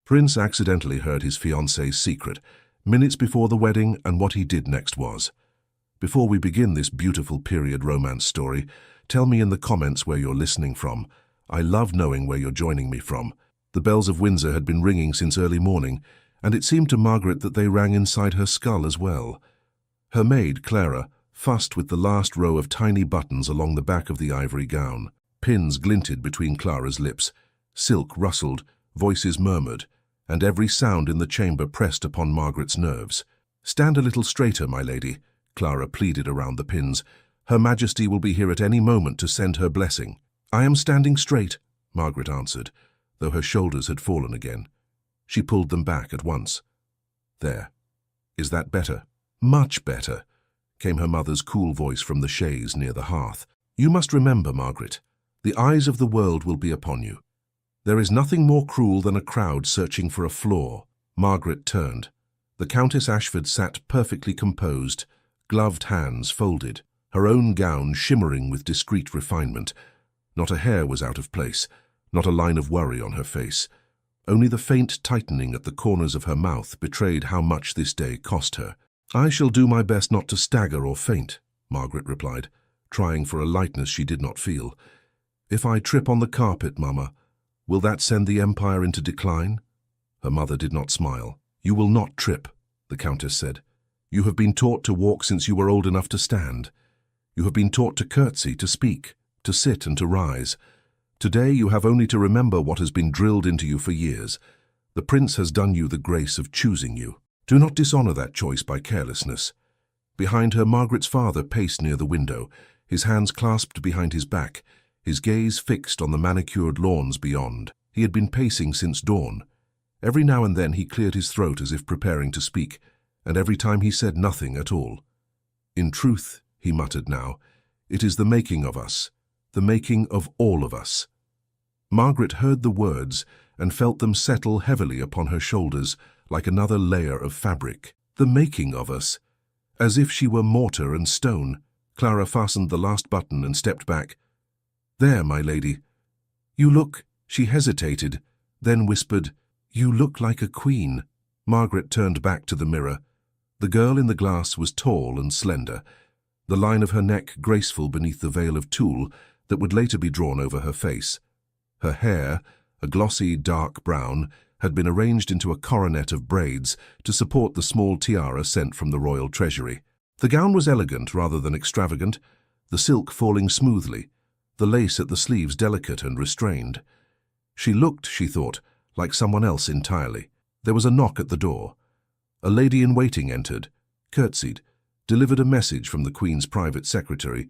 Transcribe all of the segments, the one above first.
Prince accidentally heard his fiancée's secret, minutes before the wedding, and what he did next was. Before we begin this beautiful period romance story, tell me in the comments where you're listening from. I love knowing where you're joining me from. The bells of Windsor had been ringing since early morning, and it seemed to Margaret that they rang inside her skull as well. Her maid, Clara, fussed with the last row of tiny buttons along the back of the ivory gown. Pins glinted between Clara's lips, silk rustled, voices murmured, and every sound in the chamber pressed upon Margaret's nerves. "Stand a little straighter, my lady," Clara pleaded around the pins. "Her Majesty will be here at any moment to send her blessing." "I am standing straight," Margaret answered, though her shoulders had fallen again. She pulled them back at once. "There. Is that better?" "Much better," came her mother's cool voice from the chaise near the hearth. "You must remember, Margaret, the eyes of the world will be upon you. There is nothing more cruel than a crowd searching for a flaw." Margaret turned. The Countess Ashford sat perfectly composed, gloved hands folded, her own gown shimmering with discreet refinement. Not a hair was out of place, not a line of worry on her face. Only the faint tightening at the corners of her mouth betrayed how much this day cost her. "I shall do my best not to stagger or faint," Margaret replied, trying for a lightness she did not feel. "If I trip on the carpet, Mamma, will that send the Empire into decline?" Her mother did not smile. "You will not trip," the Countess said. "You have been taught to walk since you were old enough to stand. You have been taught to curtsy, to speak, to sit and to rise. Today you have only to remember what has been drilled into you for years. The Prince has done you the grace of choosing you. Do not dishonor that choice by carelessness." Behind her, Margaret's father paced near the window, his hands clasped behind his back, his gaze fixed on the manicured lawns beyond. He had been pacing since dawn. Every now and then he cleared his throat as if preparing to speak, and every time he said nothing at all. "In truth," he muttered now, "it is the making of us, the making of all of us." Margaret heard the words and felt them settle heavily upon her shoulders like another layer of fabric. The making of us. As if she were mortar and stone, Clara fastened the last button and stepped back. "There, my lady. You look—" She hesitated, then whispered, "You look like a queen." Margaret turned back to the mirror. The girl in the glass was tall and slender, the line of her neck graceful beneath the veil of tulle that would later be drawn over her face. Her hair, a glossy dark brown, had been arranged into a coronet of braids to support the small tiara sent from the royal treasury. The gown was elegant rather than extravagant, the silk falling smoothly, the lace at the sleeves delicate and restrained. She looked, she thought, like someone else entirely. There was a knock at the door. A lady-in-waiting entered, curtsied, delivered a message from the Queen's private secretary,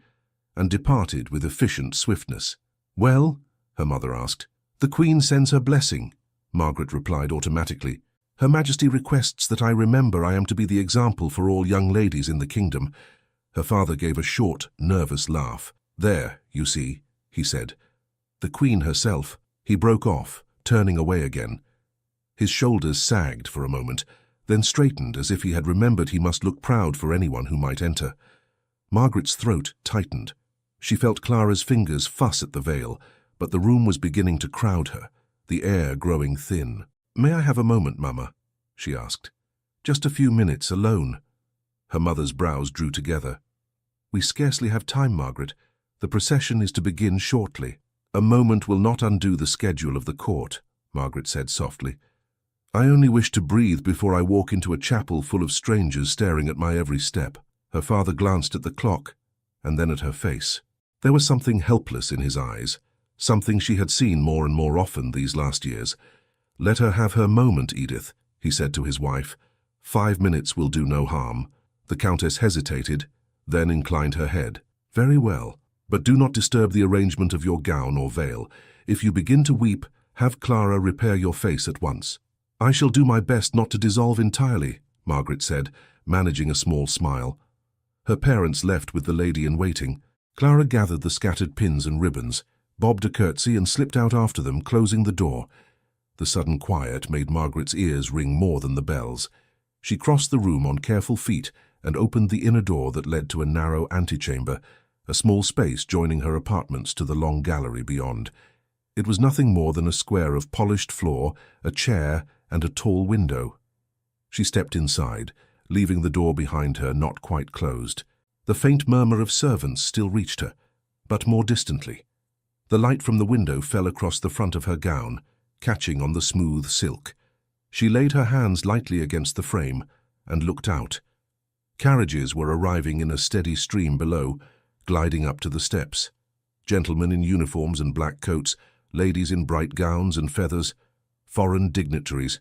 and departed with efficient swiftness. "Well?" her mother asked. "The Queen sends her blessing," Margaret replied automatically. "Her Majesty requests that I remember I am to be the example for all young ladies in the kingdom." Her father gave a short, nervous laugh. "There, you see," he said. "The Queen herself." He broke off, turning away again. His shoulders sagged for a moment, then straightened as if he had remembered he must look proud for anyone who might enter. Margaret's throat tightened. She felt Clara's fingers fuss at the veil, but the room was beginning to crowd her, the air growing thin. "May I have a moment, Mamma?" she asked. "Just a few minutes alone." Her mother's brows drew together. "We scarcely have time, Margaret. The procession is to begin shortly." "A moment will not undo the schedule of the court," Margaret said softly. "I only wish to breathe before I walk into a chapel full of strangers staring at my every step." Her father glanced at the clock, and then at her face. There was something helpless in his eyes, something she had seen more and more often these last years. "Let her have her moment, Edith," he said to his wife. "5 minutes will do no harm." The Countess hesitated, then inclined her head. "Very well, but do not disturb the arrangement of your gown or veil. If you begin to weep, have Clara repair your face at once." "I shall do my best not to dissolve entirely," Margaret said, managing a small smile. Her parents left with the lady-in-waiting. Clara gathered the scattered pins and ribbons, bobbed a curtsy and slipped out after them, closing the door. The sudden quiet made Margaret's ears ring more than the bells. She crossed the room on careful feet and opened the inner door that led to a narrow antechamber, a small space joining her apartments to the long gallery beyond. It was nothing more than a square of polished floor, a chair, and a tall window. She stepped inside, leaving the door behind her not quite closed. The faint murmur of servants still reached her, but more distantly. The light from the window fell across the front of her gown, catching on the smooth silk. She laid her hands lightly against the frame and looked out. Carriages were arriving in a steady stream below, gliding up to the steps. Gentlemen in uniforms and black coats, ladies in bright gowns and feathers, foreign dignitaries,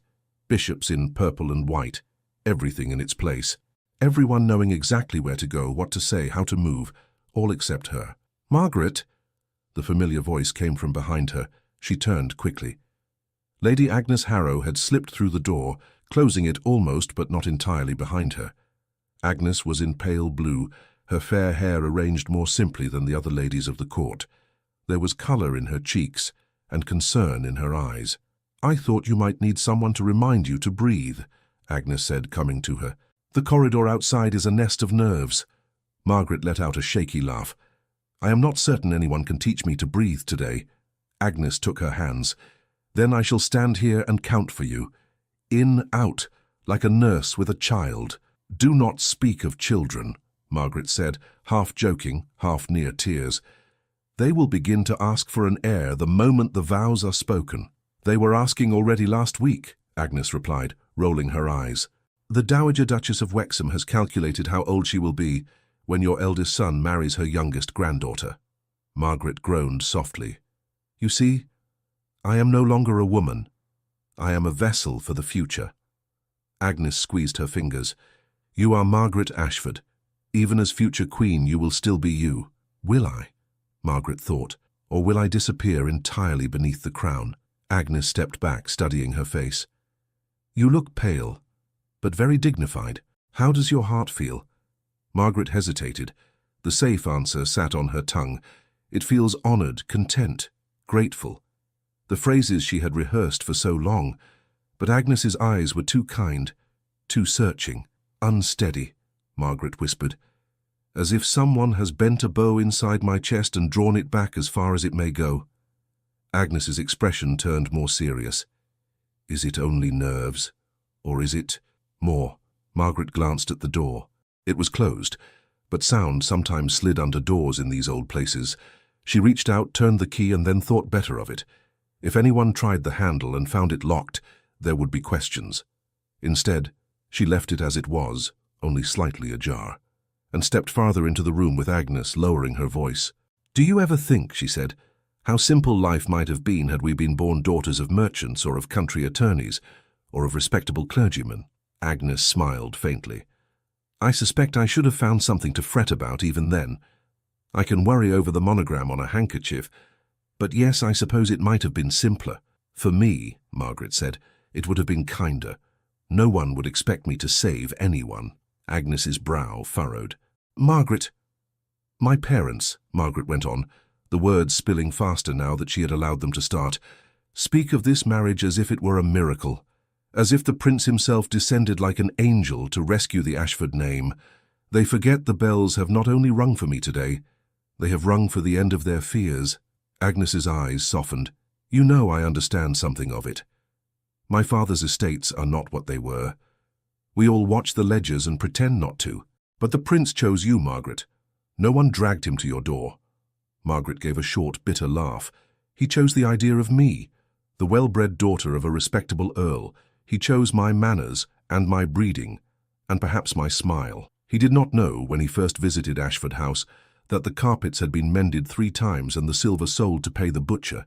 bishops in purple and white, everything in its place. Everyone knowing exactly where to go, what to say, how to move, all except her. "Margaret!" The familiar voice came from behind her. She turned quickly. Lady Agnes Harrow had slipped through the door, closing it almost but not entirely behind her. Agnes was in pale blue, her fair hair arranged more simply than the other ladies of the court. There was colour in her cheeks and concern in her eyes. "I thought you might need someone to remind you to breathe," Agnes said, coming to her. "The corridor outside is a nest of nerves." Margaret let out a shaky laugh. "I am not certain anyone can teach me to breathe today." Agnes took her hands. "Then I shall stand here and count for you. In, out, like a nurse with a child." "Do not speak of children," Margaret said, half joking, half near tears. "They will begin to ask for an heir the moment the vows are spoken." "They were asking already last week," Agnes replied, rolling her eyes. "The Dowager Duchess of Wexham has calculated how old she will be when your eldest son marries her youngest granddaughter." Margaret groaned softly. "You see, I am no longer a woman. I am a vessel for the future." Agnes squeezed her fingers. "You are Margaret Ashford. Even as future queen, you will still be you." "Will I?" Margaret thought. "Or will I disappear entirely beneath the crown?" Agnes stepped back, studying her face. "You look pale, but very dignified. How does your heart feel?" Margaret hesitated. The safe answer sat on her tongue. "It feels honoured, content, grateful." The phrases she had rehearsed for so long, but Agnes's eyes were too kind, too searching. "Unsteady," Margaret whispered, "as if someone has bent a bow inside my chest and drawn it back as far as it may go." Agnes's expression turned more serious. "Is it only nerves, or is it more?" Margaret glanced at the door. It was closed, but sound sometimes slid under doors in these old places. She reached out, turned the key, and then thought better of it. If anyone tried the handle and found it locked, there would be questions. Instead, she left it as it was, only slightly ajar, and stepped farther into the room with Agnes, lowering her voice. "Do you ever think," she said, "how simple life might have been had we been born daughters of merchants or of country attorneys, or of respectable clergymen?" Agnes smiled faintly. "I suspect I should have found something to fret about even then. I can worry over the monogram on a handkerchief, but yes, I suppose it might have been simpler. For me," Margaret said, "it would have been kinder. No one would expect me to save anyone." Agnes's brow furrowed. "Margaret—" "My parents," Margaret went on, the words spilling faster now that she had allowed them to start, "speak of this marriage as if it were a miracle, as if the prince himself descended like an angel to rescue the Ashford name. They forget the bells have not only rung for me today, they have rung for the end of their fears." Agnes's eyes softened. "You know I understand something of it. My father's estates are not what they were. We all watch the ledgers and pretend not to. But the prince chose you, Margaret. No one dragged him to your door." Margaret gave a short, bitter laugh. "He chose the idea of me, the well-bred daughter of a respectable earl. He chose my manners and my breeding, and perhaps my smile. He did not know, when he first visited Ashford House, that the carpets had been mended 3 times and the silver sold to pay the butcher.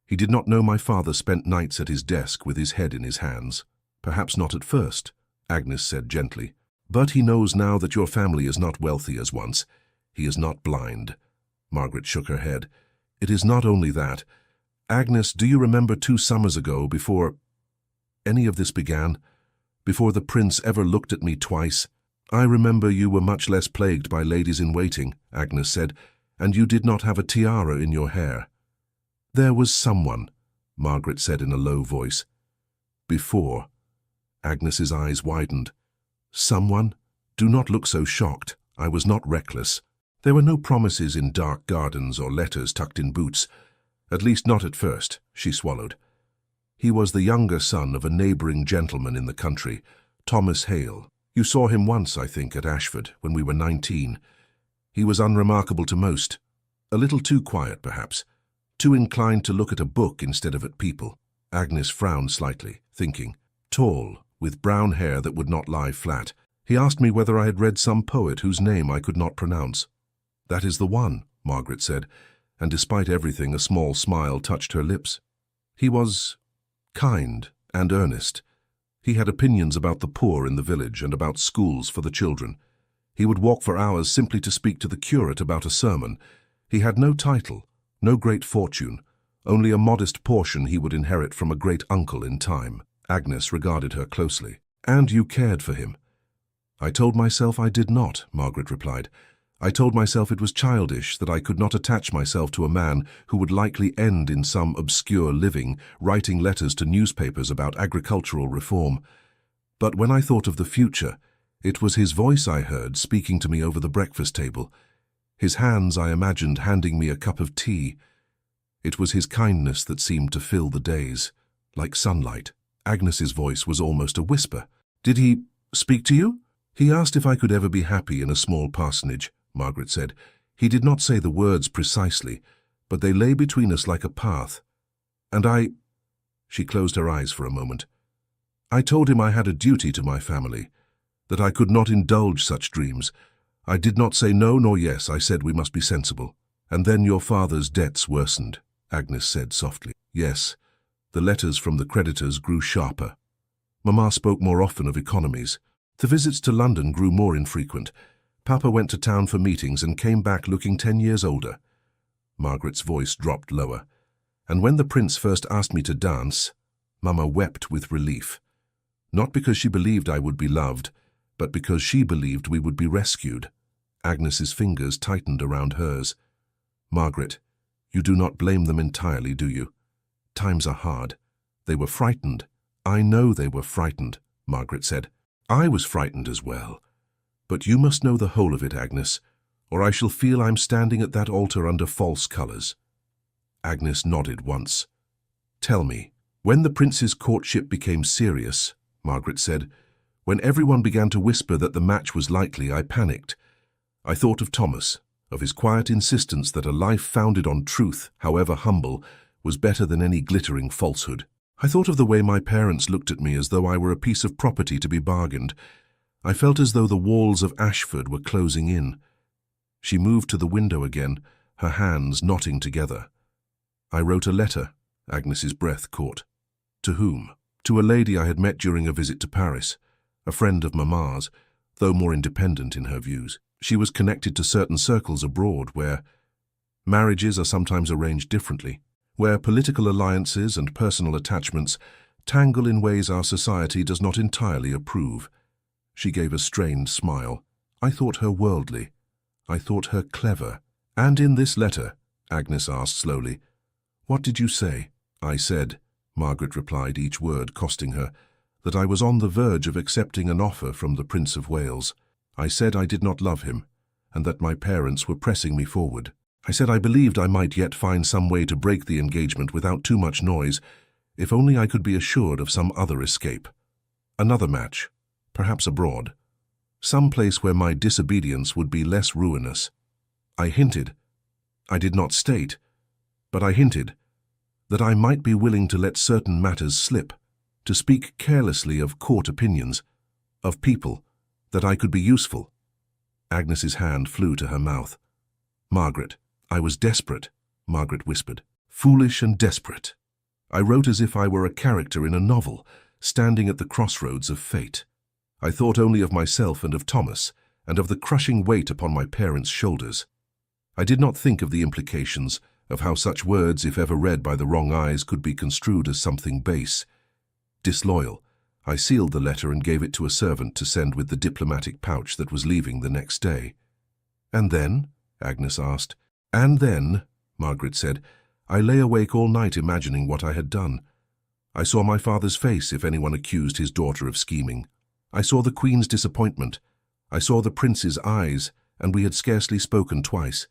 He did not know my father spent nights at his desk with his head in his hands." "Perhaps not at first," Agnes said gently. "But he knows now that your family is not wealthy as once. He is not blind." Margaret shook her head. "It is not only that. Agnes, do you remember 2 summers ago, before any of this began, before the prince ever looked at me twice?" "I remember you were much less plagued by ladies-in-waiting," Agnes said, "and you did not have a tiara in your hair." "There was someone," Margaret said in a low voice. "Before." Agnes's eyes widened. "Someone? Do not look so shocked. I was not reckless. There were no promises in dark gardens or letters tucked in boots. At least not at first," she swallowed. He was the younger son of a neighbouring gentleman in the country, Thomas Hale. You saw him once, I think, at Ashford, when we were 19. He was unremarkable to most. A little too quiet, perhaps. Too inclined to look at a book instead of at people. Agnes frowned slightly, thinking. Tall, with brown hair that would not lie flat. He asked me whether I had read some poet whose name I could not pronounce. That is the one, Margaret said, and despite everything a small smile touched her lips. He was kind and earnest. He had opinions about the poor in the village and about schools for the children. He would walk for hours simply to speak to the curate about a sermon. He had no title, no great fortune, only a modest portion he would inherit from a great uncle in time. Agnes regarded her closely. And you cared for him? I told myself I did not, Margaret replied. I told myself it was childish, that I could not attach myself to a man who would likely end in some obscure living, writing letters to newspapers about agricultural reform. But when I thought of the future, it was his voice I heard speaking to me over the breakfast table. His hands I imagined handing me a cup of tea. It was his kindness that seemed to fill the days, like sunlight. Agnes's voice was almost a whisper. Did he speak to you? He asked if I could ever be happy in a small parsonage, Margaret said. He did not say the words precisely, but they lay between us like a path. And She closed her eyes for a moment. I told him I had a duty to my family, that I could not indulge such dreams. I did not say no nor yes, I said we must be sensible. And then your father's debts worsened, Agnes said softly. Yes, the letters from the creditors grew sharper. Mamma spoke more often of economies. The visits to London grew more infrequent. Papa went to town for meetings and came back looking 10 years older. Margaret's voice dropped lower. And when the prince first asked me to dance, Mamma wept with relief. Not because she believed I would be loved, but because she believed we would be rescued. Agnes's fingers tightened around hers. Margaret, you do not blame them entirely, do you? Times are hard. They were frightened. I know they were frightened, Margaret said. I was frightened as well. But you must know the whole of it, Agnes, or I shall feel I'm standing at that altar under false colours. Agnes nodded once. Tell me, when the prince's courtship became serious, Margaret said, when everyone began to whisper that the match was likely, I panicked. I thought of Thomas, of his quiet insistence that a life founded on truth, however humble, was better than any glittering falsehood. I thought of the way my parents looked at me as though I were a piece of property to be bargained. I felt as though the walls of Ashford were closing in. She moved to the window again, her hands knotting together. I wrote a letter, Agnes's breath caught. To whom? To a lady I had met during a visit to Paris, a friend of Mamma's, though more independent in her views. She was connected to certain circles abroad where marriages are sometimes arranged differently, where political alliances and personal attachments tangle in ways our society does not entirely approve. She gave a strained smile. I thought her worldly. I thought her clever. And in this letter, Agnes asked slowly, what did you say? I said, Margaret replied, each word costing her, that I was on the verge of accepting an offer from the Prince of Wales. I said I did not love him, and that my parents were pressing me forward. I said I believed I might yet find some way to break the engagement without too much noise, if only I could be assured of some other escape. Another match, perhaps abroad. Some place where my disobedience would be less ruinous. I hinted, I did not state, but I hinted, that I might be willing to let certain matters slip, to speak carelessly of court opinions, of people, that I could be useful. Agnes's hand flew to her mouth. Margaret, I was desperate, Margaret whispered. Foolish and desperate. I wrote as if I were a character in a novel, standing at the crossroads of fate. I thought only of myself and of Thomas, and of the crushing weight upon my parents' shoulders. I did not think of the implications, of how such words, if ever read by the wrong eyes, could be construed as something base, disloyal. I sealed the letter and gave it to a servant to send with the diplomatic pouch that was leaving the next day. And then? Agnes asked. And then, Margaret said, I lay awake all night imagining what I had done. I saw my father's face if anyone accused his daughter of scheming. I saw the Queen's disappointment. I saw the Prince's eyes, and we had scarcely spoken twice.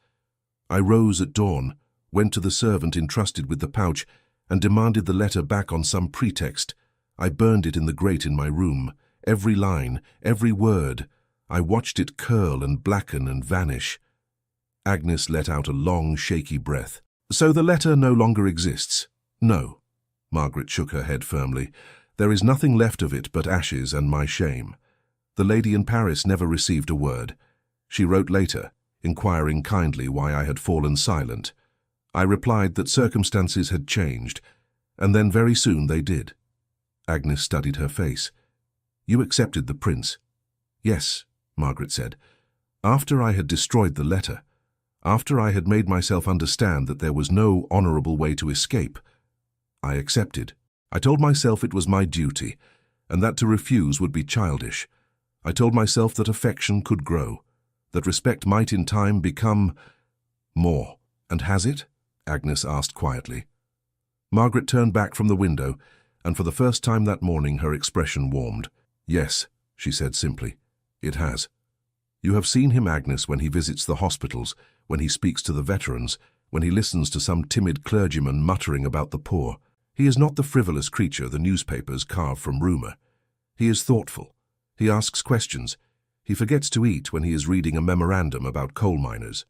I rose at dawn, went to the servant entrusted with the pouch, and demanded the letter back on some pretext. I burned it in the grate in my room. Every line, every word. I watched it curl and blacken and vanish. Agnes let out a long, shaky breath. So the letter no longer exists? No. Margaret shook her head firmly. There is nothing left of it but ashes and my shame. The lady in Paris never received a word. She wrote later, inquiring kindly why I had fallen silent. I replied that circumstances had changed, and then very soon they did. Agnes studied her face. You accepted the prince? Yes, Margaret said. After I had destroyed the letter, after I had made myself understand that there was no honorable way to escape, I accepted. I told myself it was my duty, and that to refuse would be childish. I told myself that affection could grow, that respect might in time become more. And has it? Agnes asked quietly. Margaret turned back from the window, and for the first time that morning her expression warmed. Yes, she said simply, it has. You have seen him, Agnes, when he visits the hospitals, when he speaks to the veterans, when he listens to some timid clergyman muttering about the poor. He is not the frivolous creature the newspapers carve from rumor. He is thoughtful. He asks questions. He forgets to eat when he is reading a memorandum about coal miners.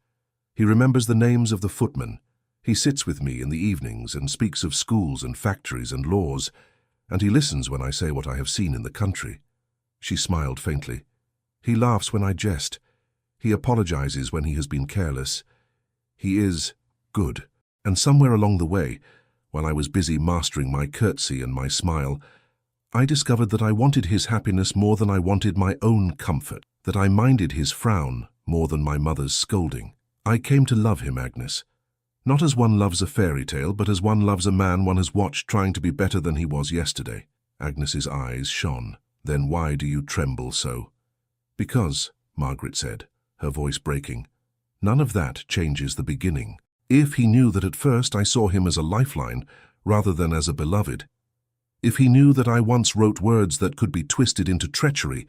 He remembers the names of the footmen. He sits with me in the evenings and speaks of schools and factories and laws, and he listens when I say what I have seen in the country. She smiled faintly. He laughs when I jest. He apologizes when he has been careless. He is good. And somewhere along the way, while I was busy mastering my curtsy and my smile, I discovered that I wanted his happiness more than I wanted my own comfort, that I minded his frown more than my mother's scolding. I came to love him, Agnes. Not as one loves a fairy tale, but as one loves a man one has watched trying to be better than he was yesterday. Agnes's eyes shone. Then why do you tremble so? Because, Margaret said, her voice breaking, none of that changes the beginning. If he knew that at first I saw him as a lifeline rather than as a beloved, if he knew that I once wrote words that could be twisted into treachery,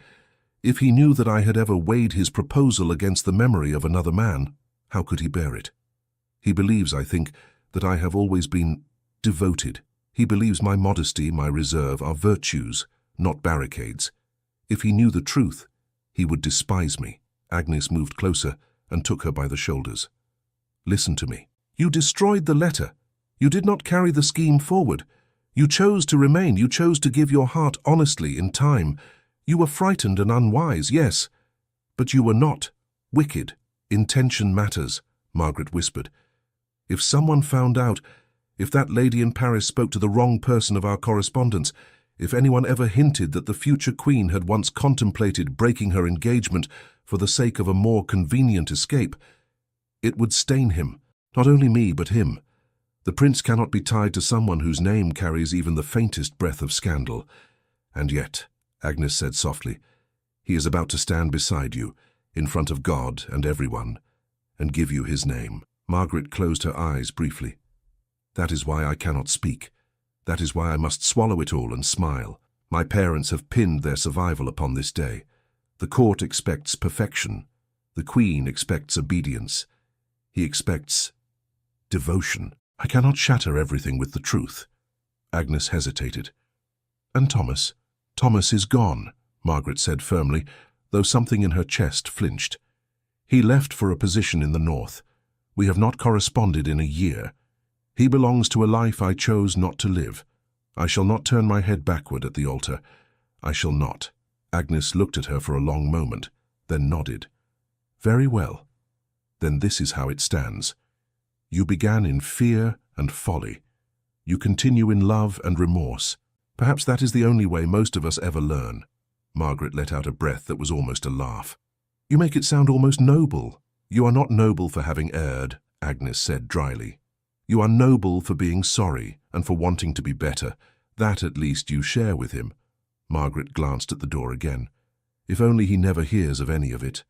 if he knew that I had ever weighed his proposal against the memory of another man, how could he bear it? He believes, I think, that I have always been devoted. He believes my modesty, my reserve are virtues, not barricades. If he knew the truth, he would despise me. Agnes moved closer and took her by the shoulders. Listen to me. You destroyed the letter. You did not carry the scheme forward. You chose to remain. You chose to give your heart honestly in time. You were frightened and unwise, yes, but you were not wicked. Intention matters, Margaret whispered. If someone found out, if that lady in Paris spoke to the wrong person of our correspondence, if anyone ever hinted that the future queen had once contemplated breaking her engagement for the sake of a more convenient escape, it would stain him, not only me but him. The prince cannot be tied to someone whose name carries even the faintest breath of scandal. And yet, Agnes said softly, he is about to stand beside you, in front of God and everyone, and give you his name. Margaret closed her eyes briefly. That is why I cannot speak. That is why I must swallow it all and smile. My parents have pinned their survival upon this day. The court expects perfection. The queen expects obedience. He expects devotion. I cannot shatter everything with the truth. Agnes hesitated. And Thomas? Thomas is gone, Margaret said firmly, though something in her chest flinched. He left for a position in the north. We have not corresponded in a year. He belongs to a life I chose not to live. I shall not turn my head backward at the altar. I shall not. Agnes looked at her for a long moment, then nodded. Very well. Then this is how it stands. You began in fear and folly. You continue in love and remorse. Perhaps that is the only way most of us ever learn. Margaret let out a breath that was almost a laugh. You make it sound almost noble. You are not noble for having erred, Agnes said dryly. You are noble for being sorry and for wanting to be better. That at least you share with him. Margaret glanced at the door again. If only he never hears of any of it.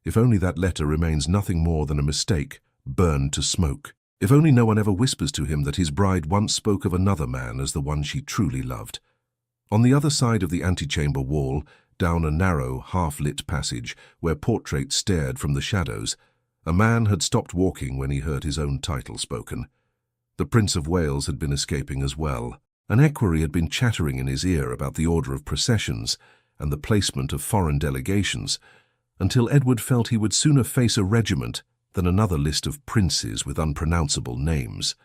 If only that letter remains nothing more than a mistake, burned to smoke. If only no one ever whispers to him that his bride once spoke of another man as the one she truly loved. On the other side of the antechamber wall, down a narrow, half-lit passage where portraits stared from the shadows, a man had stopped walking when he heard his own title spoken. The Prince of Wales had been escaping as well. An equerry had been chattering in his ear about the order of processions and the placement of foreign delegations, until Edward felt he would sooner face a regiment than another list of princes with unpronounceable names.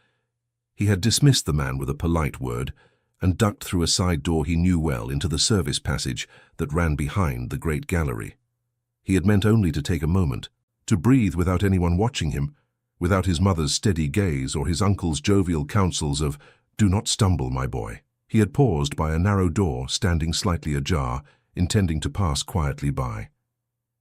He had dismissed the man with a polite word and ducked through a side door he knew well into the service passage that ran behind the great gallery. He had meant only to take a moment, to breathe without anyone watching him, without his mother's steady gaze or his uncle's jovial counsels of, "Do not stumble, my boy." He had paused by a narrow door standing slightly ajar, intending to pass quietly by.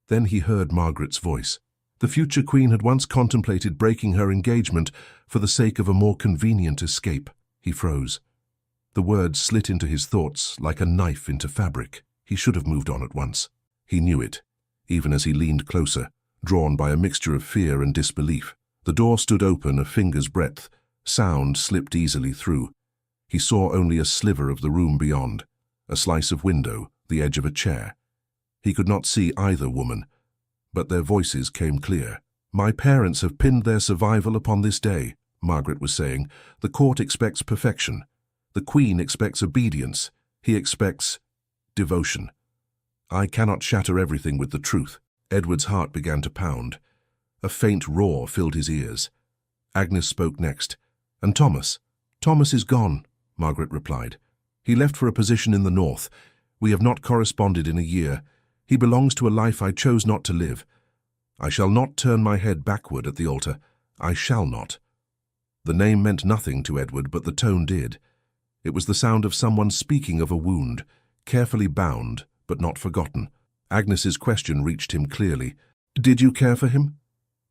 Then he heard Margaret's voice. The future queen had once contemplated breaking her engagement for the sake of a more convenient escape. He froze. The words slit into his thoughts like a knife into fabric. He should have moved on at once. He knew it, even as he leaned closer, drawn by a mixture of fear and disbelief. The door stood open a finger's breadth. Sound slipped easily through. He saw only a sliver of the room beyond, a slice of window, the edge of a chair. He could not see either woman, but their voices came clear. "My parents have pinned their survival upon this day," Margaret was saying. "The court expects perfection. The Queen expects obedience. He expects devotion. I cannot shatter everything with the truth." Edward's heart began to pound. A faint roar filled his ears. Agnes spoke next. "And Thomas?" "Thomas is gone," Margaret replied. "He left for a position in the north. We have not corresponded in a year. He belongs to a life I chose not to live. I shall not turn my head backward at the altar. I shall not." The name meant nothing to Edward, but the tone did. It was the sound of someone speaking of a wound, carefully bound, but not forgotten. Agnes's question reached him clearly. "Did you care for him?"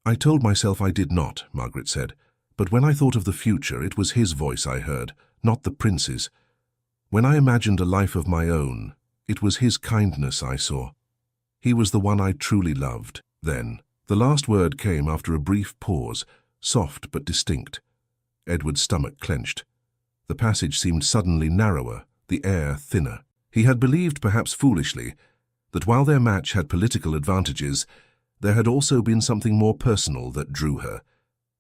"I told myself I did not," Margaret said. "But when I thought of the future, it was his voice I heard, not the prince's. When I imagined a life of my own, it was his kindness I saw. He was the one I truly loved." Then, the last word came after a brief pause, soft but distinct. Edward's stomach clenched. The passage seemed suddenly narrower, the air thinner. He had believed, perhaps foolishly, that while their match had political advantages, there had also been something more personal that drew her.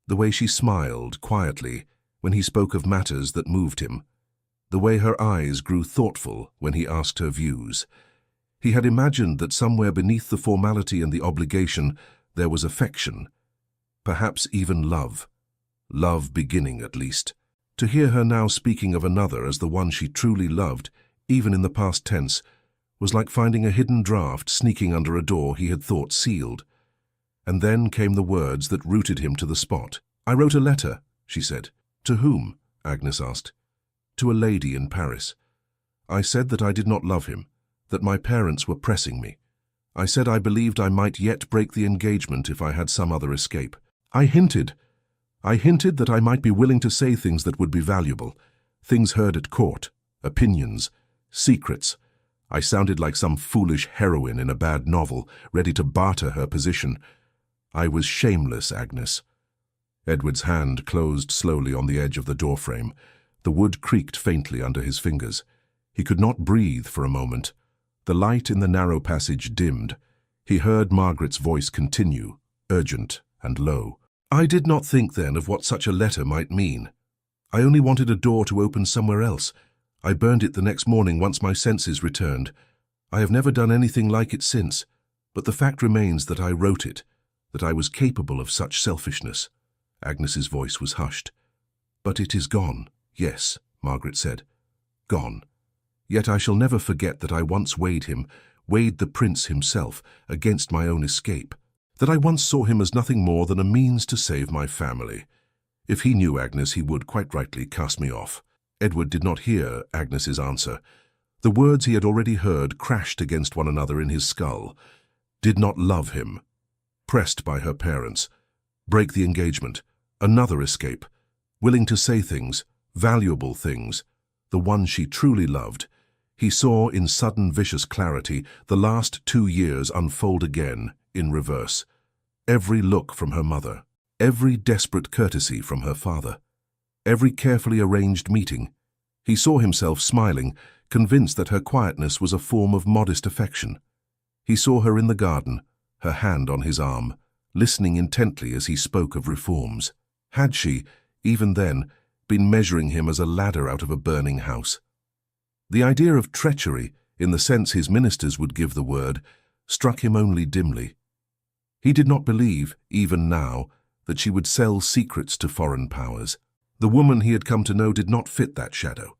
The way she smiled, quietly, when he spoke of matters that moved him. The way her eyes grew thoughtful when he asked her views. He had imagined that somewhere beneath the formality and the obligation there was affection, perhaps even love. Love beginning, at least. To hear her now speaking of another as the one she truly loved, even in the past tense, was like finding a hidden draught sneaking under a door he had thought sealed. And then came the words that rooted him to the spot. "I wrote a letter," she said. "To whom?" Agnes asked. "To a lady in Paris. I said that I did not love him, that my parents were pressing me. I said I believed I might yet break the engagement if I had some other escape. I hinted that I might be willing to say things that would be valuable, things heard at court, opinions, secrets. I sounded like some foolish heroine in a bad novel, ready to barter her position. I was shameless, Agnes." Edward's hand closed slowly on the edge of the doorframe. The wood creaked faintly under his fingers. He could not breathe for a moment. The light in the narrow passage dimmed. He heard Margaret's voice continue, urgent and low. "I did not think then of what such a letter might mean. I only wanted a door to open somewhere else. I burned it the next morning once my senses returned. I have never done anything like it since, but the fact remains that I wrote it, that I was capable of such selfishness." Agnes's voice was hushed. "But it is gone." "Yes," Margaret said. "Gone. Yet I shall never forget that I once weighed the prince himself, against my own escape. That I once saw him as nothing more than a means to save my family. If he knew Agnes, he would, quite rightly, cast me off." Edward did not hear Agnes's answer. The words he had already heard crashed against one another in his skull. Did not love him. Pressed by her parents. Break the engagement. Another escape. Willing to say things, valuable things. The one she truly loved. He saw in sudden vicious clarity the last 2 years unfold again, in reverse. Every look from her mother. Every desperate courtesy from her father. Every carefully arranged meeting. He saw himself smiling, convinced that her quietness was a form of modest affection. He saw her in the garden, her hand on his arm, listening intently as he spoke of reforms. Had she, even then, been measuring him as a ladder out of a burning house. The idea of treachery, in the sense his ministers would give the word, struck him only dimly. He did not believe, even now, that she would sell secrets to foreign powers. The woman he had come to know did not fit that shadow.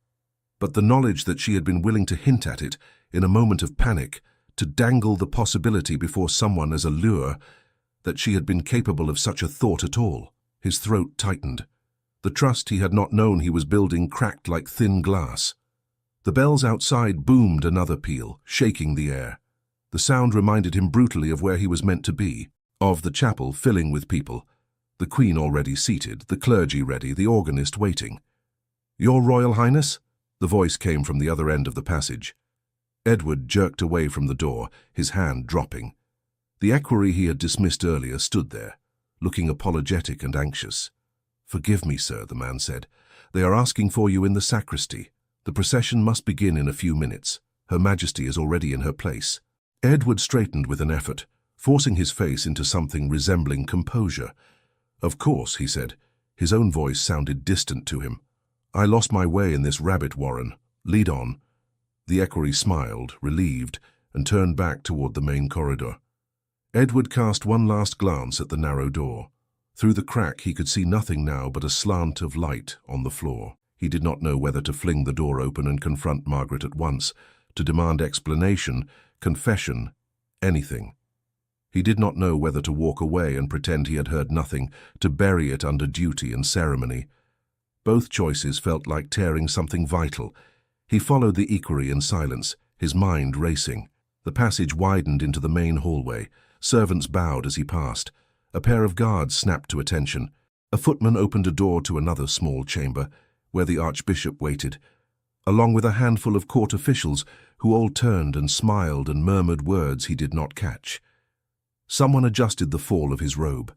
But the knowledge that she had been willing to hint at it, in a moment of panic, to dangle the possibility before someone as a lure, that she had been capable of such a thought at all, his throat tightened. The trust he had not known he was building cracked like thin glass. The bells outside boomed another peal, shaking the air. The sound reminded him brutally of where he was meant to be, of the chapel filling with people, the Queen already seated, the clergy ready, the organist waiting. "Your Royal Highness?" The voice came from the other end of the passage. Edward jerked away from the door, his hand dropping. The equerry he had dismissed earlier stood there, looking apologetic and anxious. "Forgive me, sir," the man said. "They are asking for you in the sacristy. The procession must begin in a few minutes. Her Majesty is already in her place." Edward straightened with an effort, forcing his face into something resembling composure. "Of course," he said. His own voice sounded distant to him. "I lost my way in this rabbit warren. Lead on." The equerry smiled, relieved, and turned back toward the main corridor. Edward cast one last glance at the narrow door. Through the crack he could see nothing now but a slant of light on the floor. He did not know whether to fling the door open and confront Margaret at once, to demand explanation, confession, anything. He did not know whether to walk away and pretend he had heard nothing, to bury it under duty and ceremony. Both choices felt like tearing something vital. He followed the equerry in silence, his mind racing. The passage widened into the main hallway. Servants bowed as he passed. A pair of guards snapped to attention. A footman opened a door to another small chamber, where the Archbishop waited, along with a handful of court officials who all turned and smiled and murmured words he did not catch. Someone adjusted the fall of his robe.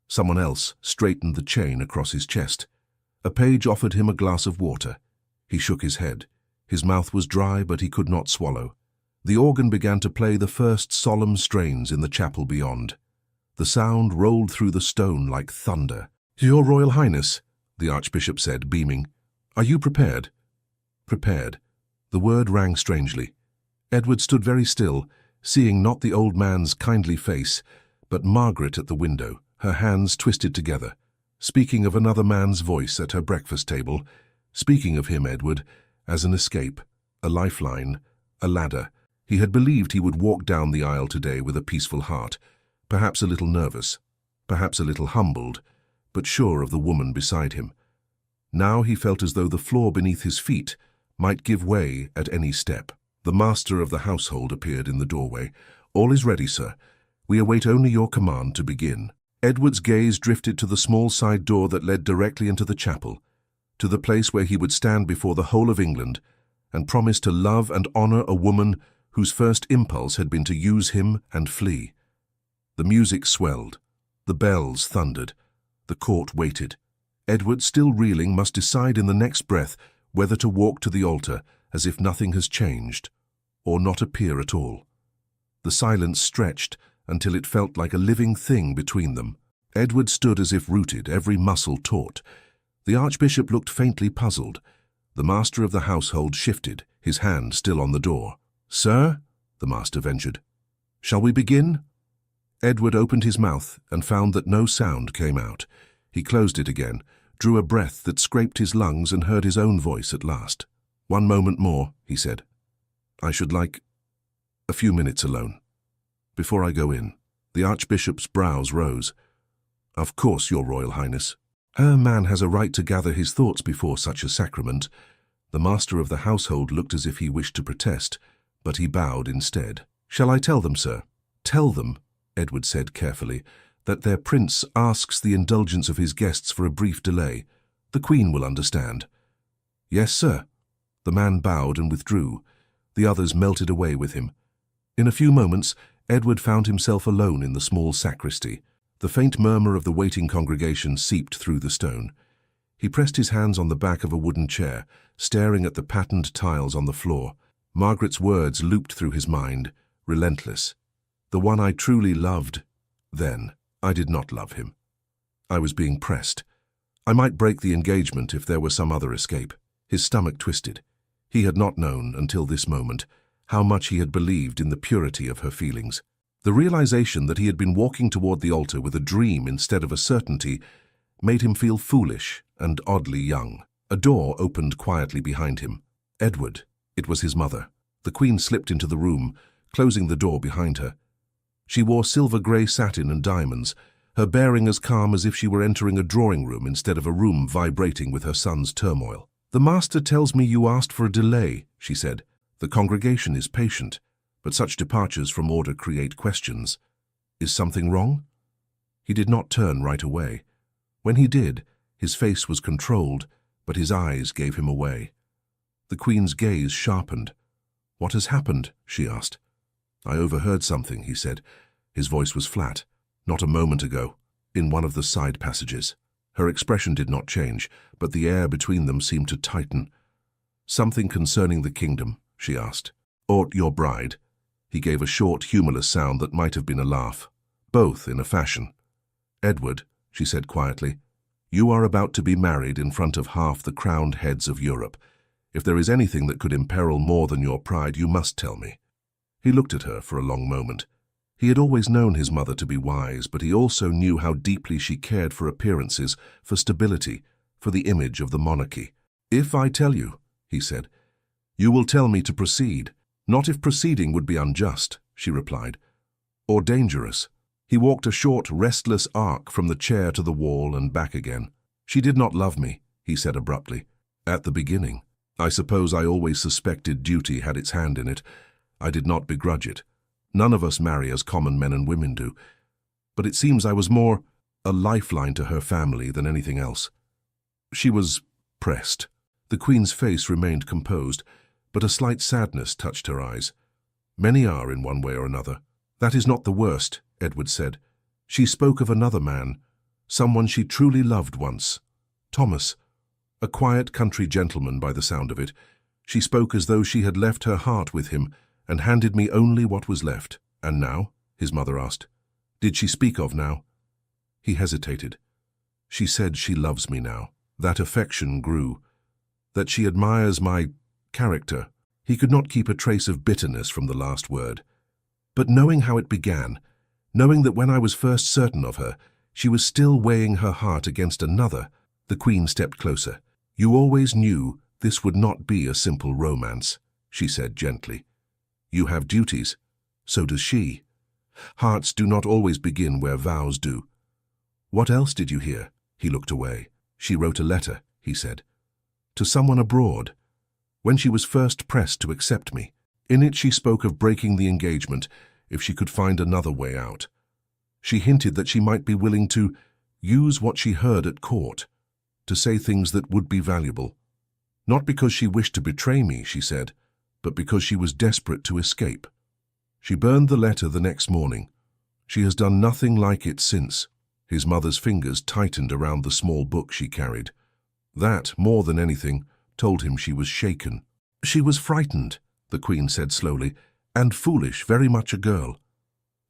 Someone else straightened the chain across his chest. A page offered him a glass of water. He shook his head. His mouth was dry, but he could not swallow. The organ began to play the first solemn strains in the chapel beyond. The sound rolled through the stone like thunder. "Your Royal Highness," the Archbishop said, beaming. "Are you prepared?" Prepared. The word rang strangely. Edward stood very still, seeing not the old man's kindly face, but Margaret at the window, her hands twisted together, speaking of another man's voice at her breakfast table, speaking of him, Edward, as an escape, a lifeline, a ladder. He had believed he would walk down the aisle today with a peaceful heart, perhaps a little nervous, perhaps a little humbled, but sure of the woman beside him. Now he felt as though the floor beneath his feet might give way at any step. The master of the household appeared in the doorway. "All is ready, sir. We await only your command to begin." Edward's gaze drifted to the small side door that led directly into the chapel, to the place where he would stand before the whole of England and promise to love and honor a woman whose first impulse had been to use him and flee. The music swelled. The bells thundered. The court waited. Edward, still reeling, must decide in the next breath whether to walk to the altar as if nothing has changed, or not appear at all. The silence stretched until it felt like a living thing between them. Edward stood as if rooted, every muscle taut. The Archbishop looked faintly puzzled. The master of the household shifted, his hand still on the door. "Sir," the master ventured, "shall we begin?" Edward opened his mouth and found that no sound came out. He closed it again, drew a breath that scraped his lungs, and heard his own voice at last. "One moment more," he said. "I should like a few minutes alone. Before I go in." The Archbishop's brows rose. "Of course, Your Royal Highness. A man has a right to gather his thoughts before such a sacrament." The master of the household looked as if he wished to protest, but he bowed instead. "Shall I tell them, sir?" "Tell them," Edward said carefully, "that their prince asks the indulgence of his guests for a brief delay. The Queen will understand." "Yes, sir." The man bowed and withdrew. The others melted away with him. In a few moments, Edward found himself alone in the small sacristy. The faint murmur of the waiting congregation seeped through the stone. He pressed his hands on the back of a wooden chair, staring at the patterned tiles on the floor. Margaret's words looped through his mind, relentless. "The one I truly loved, then. I did not love him. I was being pressed. I might break the engagement if there were some other escape. His stomach twisted. He had not known, until this moment, how much he had believed in the purity of her feelings. The realization that he had been walking toward the altar with a dream instead of a certainty made him feel foolish and oddly young. A door opened quietly behind him. Edward. It was his mother. The Queen slipped into the room, closing the door behind her. She wore silver-grey satin and diamonds, her bearing as calm as if she were entering a drawing room instead of a room vibrating with her son's turmoil. "The master tells me you asked for a delay," she said. "The congregation is patient, but such departures from order create questions. Is something wrong?" He did not turn right away. When he did, his face was controlled, but his eyes gave him away. The Queen's gaze sharpened. "What has happened?" she asked. "I overheard something," he said. His voice was flat. "Not a moment ago, in one of the side passages." Her expression did not change, but the air between them seemed to tighten. "Something concerning the kingdom?" she asked. "Or your bride?" He gave a short, humorless sound that might have been a laugh. "Both, in a fashion." "Edward," she said quietly, "you are about to be married in front of half the crowned heads of Europe. If there is anything that could imperil more than your pride, you must tell me." He looked at her for a long moment. He had always known his mother to be wise, but he also knew how deeply she cared for appearances, for stability, for the image of the monarchy. "If I tell you," he said, "you will tell me to proceed. Not if proceeding would be unjust," she replied, "or dangerous." He walked a short, restless arc from the chair to the wall and back again. "She did not love me," he said abruptly. "At the beginning. I suppose I always suspected duty had its hand in it. I did not begrudge it. None of us marry as common men and women do. But it seems I was more a lifeline to her family than anything else." She was pressed. The Queen's face remained composed, but a slight sadness touched her eyes. "Many are in one way or another." "That is not the worst," Edward said. "She spoke of another man, someone she truly loved once. Thomas, a quiet country gentleman by the sound of it. She spoke as though she had left her heart with him and handed me only what was left." "And now?" his mother asked. "Did she speak of now?" He hesitated. "She said she loves me now. That affection grew. That she admires my character." He could not keep a trace of bitterness from the last word. "But knowing how it began, knowing that when I was first certain of her, she was still weighing her heart against another," the Queen stepped closer. "You always knew this would not be a simple romance," she said gently. "You have duties. So does she. Hearts do not always begin where vows do." "What else did you hear?" He looked away. "She wrote a letter," he said, "to someone abroad, when she was first pressed to accept me. In it she spoke of breaking the engagement if she could find another way out. She hinted that she might be willing to use what she heard at court, to say things that would be valuable. Not because she wished to betray me, she said, but because she was desperate to escape. She burned the letter the next morning. She has done nothing like it since." His mother's fingers tightened around the small book she carried. That, more than anything, told him she was shaken. "She was frightened," the Queen said slowly, "and foolish, very much a girl."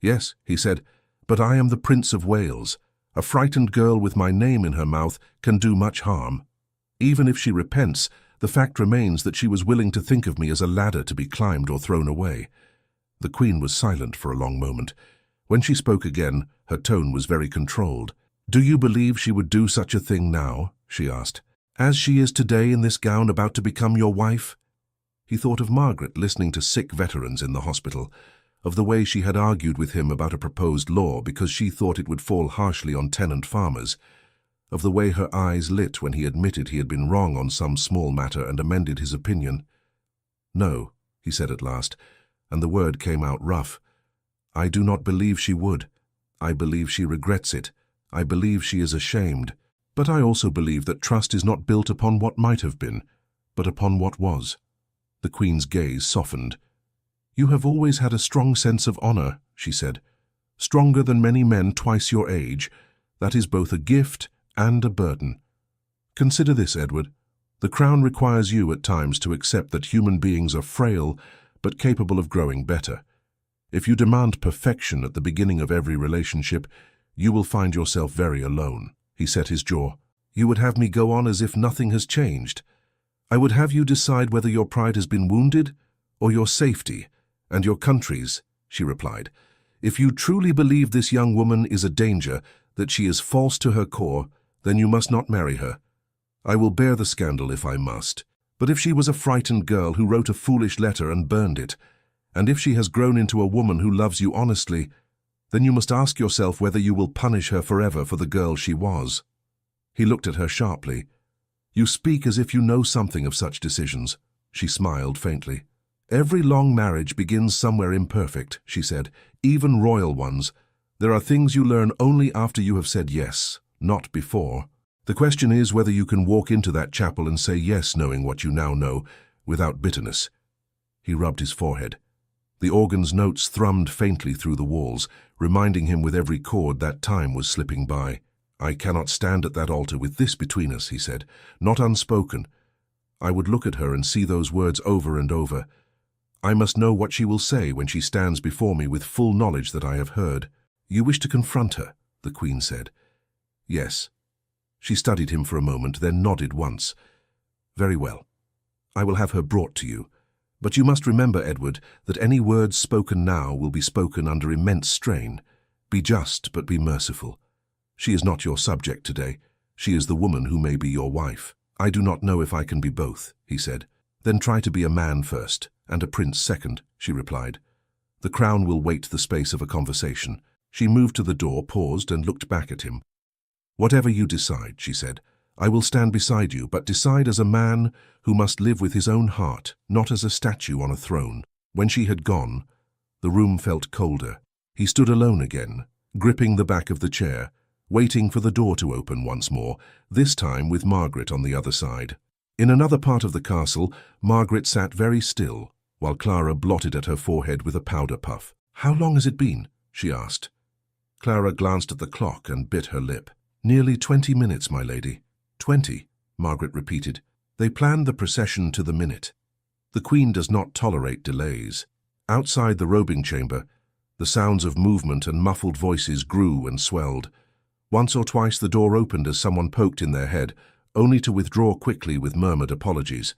"Yes," he said, "but I am the Prince of Wales. A frightened girl with my name in her mouth can do much harm. Even if she repents, the fact remains that she was willing to think of me as a ladder to be climbed or thrown away." The Queen was silent for a long moment. When she spoke again, her tone was very controlled. "Do you believe she would do such a thing now?" she asked. "As she is today in this gown about to become your wife?" He thought of Margaret listening to sick veterans in the hospital, of the way she had argued with him about a proposed law because she thought it would fall harshly on tenant farmers, of the way her eyes lit when he admitted he had been wrong on some small matter and amended his opinion. "No," he said at last, and the word came out rough. "I do not believe she would. I believe she regrets it. I believe she is ashamed. But I also believe that trust is not built upon what might have been, but upon what was." The Queen's gaze softened. "You have always had a strong sense of honor," she said. "Stronger than many men twice your age. That is both a gift and a burden. Consider this, Edward. The Crown requires you at times to accept that human beings are frail, but capable of growing better. If you demand perfection at the beginning of every relationship, you will find yourself very alone." He set his jaw. You would have me go on as if nothing has changed. I would have you decide whether your pride has been wounded or your safety, and your country's, she replied. If you truly believe this young woman is a danger, that she is false to her core, then you must not marry her. I will bear the scandal if I must. But if she was a frightened girl who wrote a foolish letter and burned it, and if she has grown into a woman who loves you honestly, then you must ask yourself whether you will punish her forever for the girl she was. He looked at her sharply. You speak as if you know something of such decisions. She smiled faintly. Every long marriage begins somewhere imperfect, she said, even royal ones. There are things you learn only after you have said yes, not before. The question is whether you can walk into that chapel and say yes knowing what you now know, without bitterness. He rubbed his forehead. The organ's notes thrummed faintly through the walls, reminding him with every chord that time was slipping by. I cannot stand at that altar with this between us, he said, not unspoken. I would look at her and see those words over and over. I must know what she will say when she stands before me with full knowledge that I have heard. You wish to confront her, the Queen said. Yes. She studied him for a moment, then nodded once. Very well. I will have her brought to you. But you must remember, Edward, that any words spoken now will be spoken under immense strain. Be just, but be merciful. She is not your subject today. She is the woman who may be your wife. I do not know if I can be both, he said. Then try to be a man first, and a prince second, she replied. The crown will wait the space of a conversation. She moved to the door, paused, and looked back at him. Whatever you decide, she said, I will stand beside you, but decide as a man who must live with his own heart, not as a statue on a throne. When she had gone, the room felt colder. He stood alone again, gripping the back of the chair, waiting for the door to open once more, this time with Margaret on the other side. In another part of the castle, Margaret sat very still, while Clara blotted at her forehead with a powder puff. How long has it been? She asked. Clara glanced at the clock and bit her lip. Nearly 20 minutes, my lady. 20, Margaret repeated. They planned the procession to the minute. The Queen does not tolerate delays. Outside the robing chamber, the sounds of movement and muffled voices grew and swelled. Once or twice the door opened as someone poked in their head, only to withdraw quickly with murmured apologies.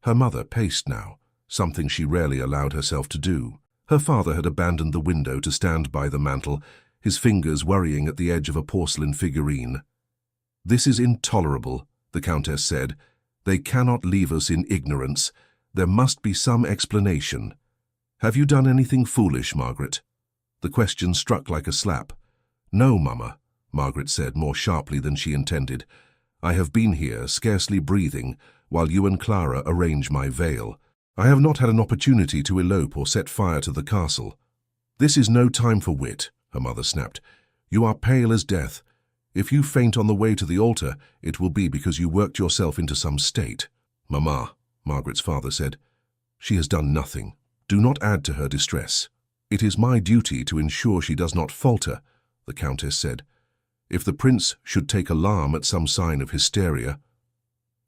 Her mother paced now, something she rarely allowed herself to do. Her father had abandoned the window to stand by the mantel, his fingers worrying at the edge of a porcelain figurine. This is intolerable, the Countess said. They cannot leave us in ignorance. There must be some explanation. Have you done anything foolish, Margaret? The question struck like a slap. No, Mamma, Margaret said more sharply than she intended. I have been here, scarcely breathing, while you and Clara arrange my veil. I have not had an opportunity to elope or set fire to the castle. This is no time for wit, her mother snapped. You are pale as death. If you faint on the way to the altar, it will be because you worked yourself into some state. Mamma, Margaret's father said, she has done nothing. Do not add to her distress. It is my duty to ensure she does not falter, the Countess said. If the prince should take alarm at some sign of hysteria.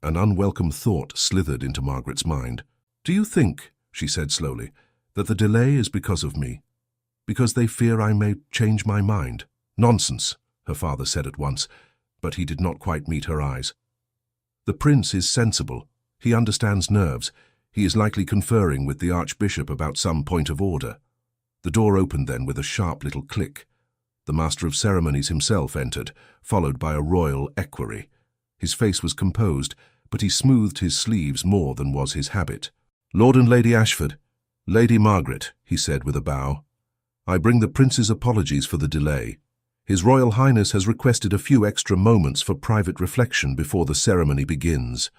An unwelcome thought slithered into Margaret's mind. Do you think, she said slowly, that the delay is because of me? Because they fear I may change my mind? Nonsense, her father said at once, but he did not quite meet her eyes. The prince is sensible. He understands nerves. He is likely conferring with the archbishop about some point of order. The door opened then with a sharp little click. The master of ceremonies himself entered, followed by a royal equerry. His face was composed, but he smoothed his sleeves more than was his habit. Lord and Lady Ashford, Lady Margaret, he said with a bow. I bring the prince's apologies for the delay. His Royal Highness has requested a few extra moments for private reflection before the ceremony begins.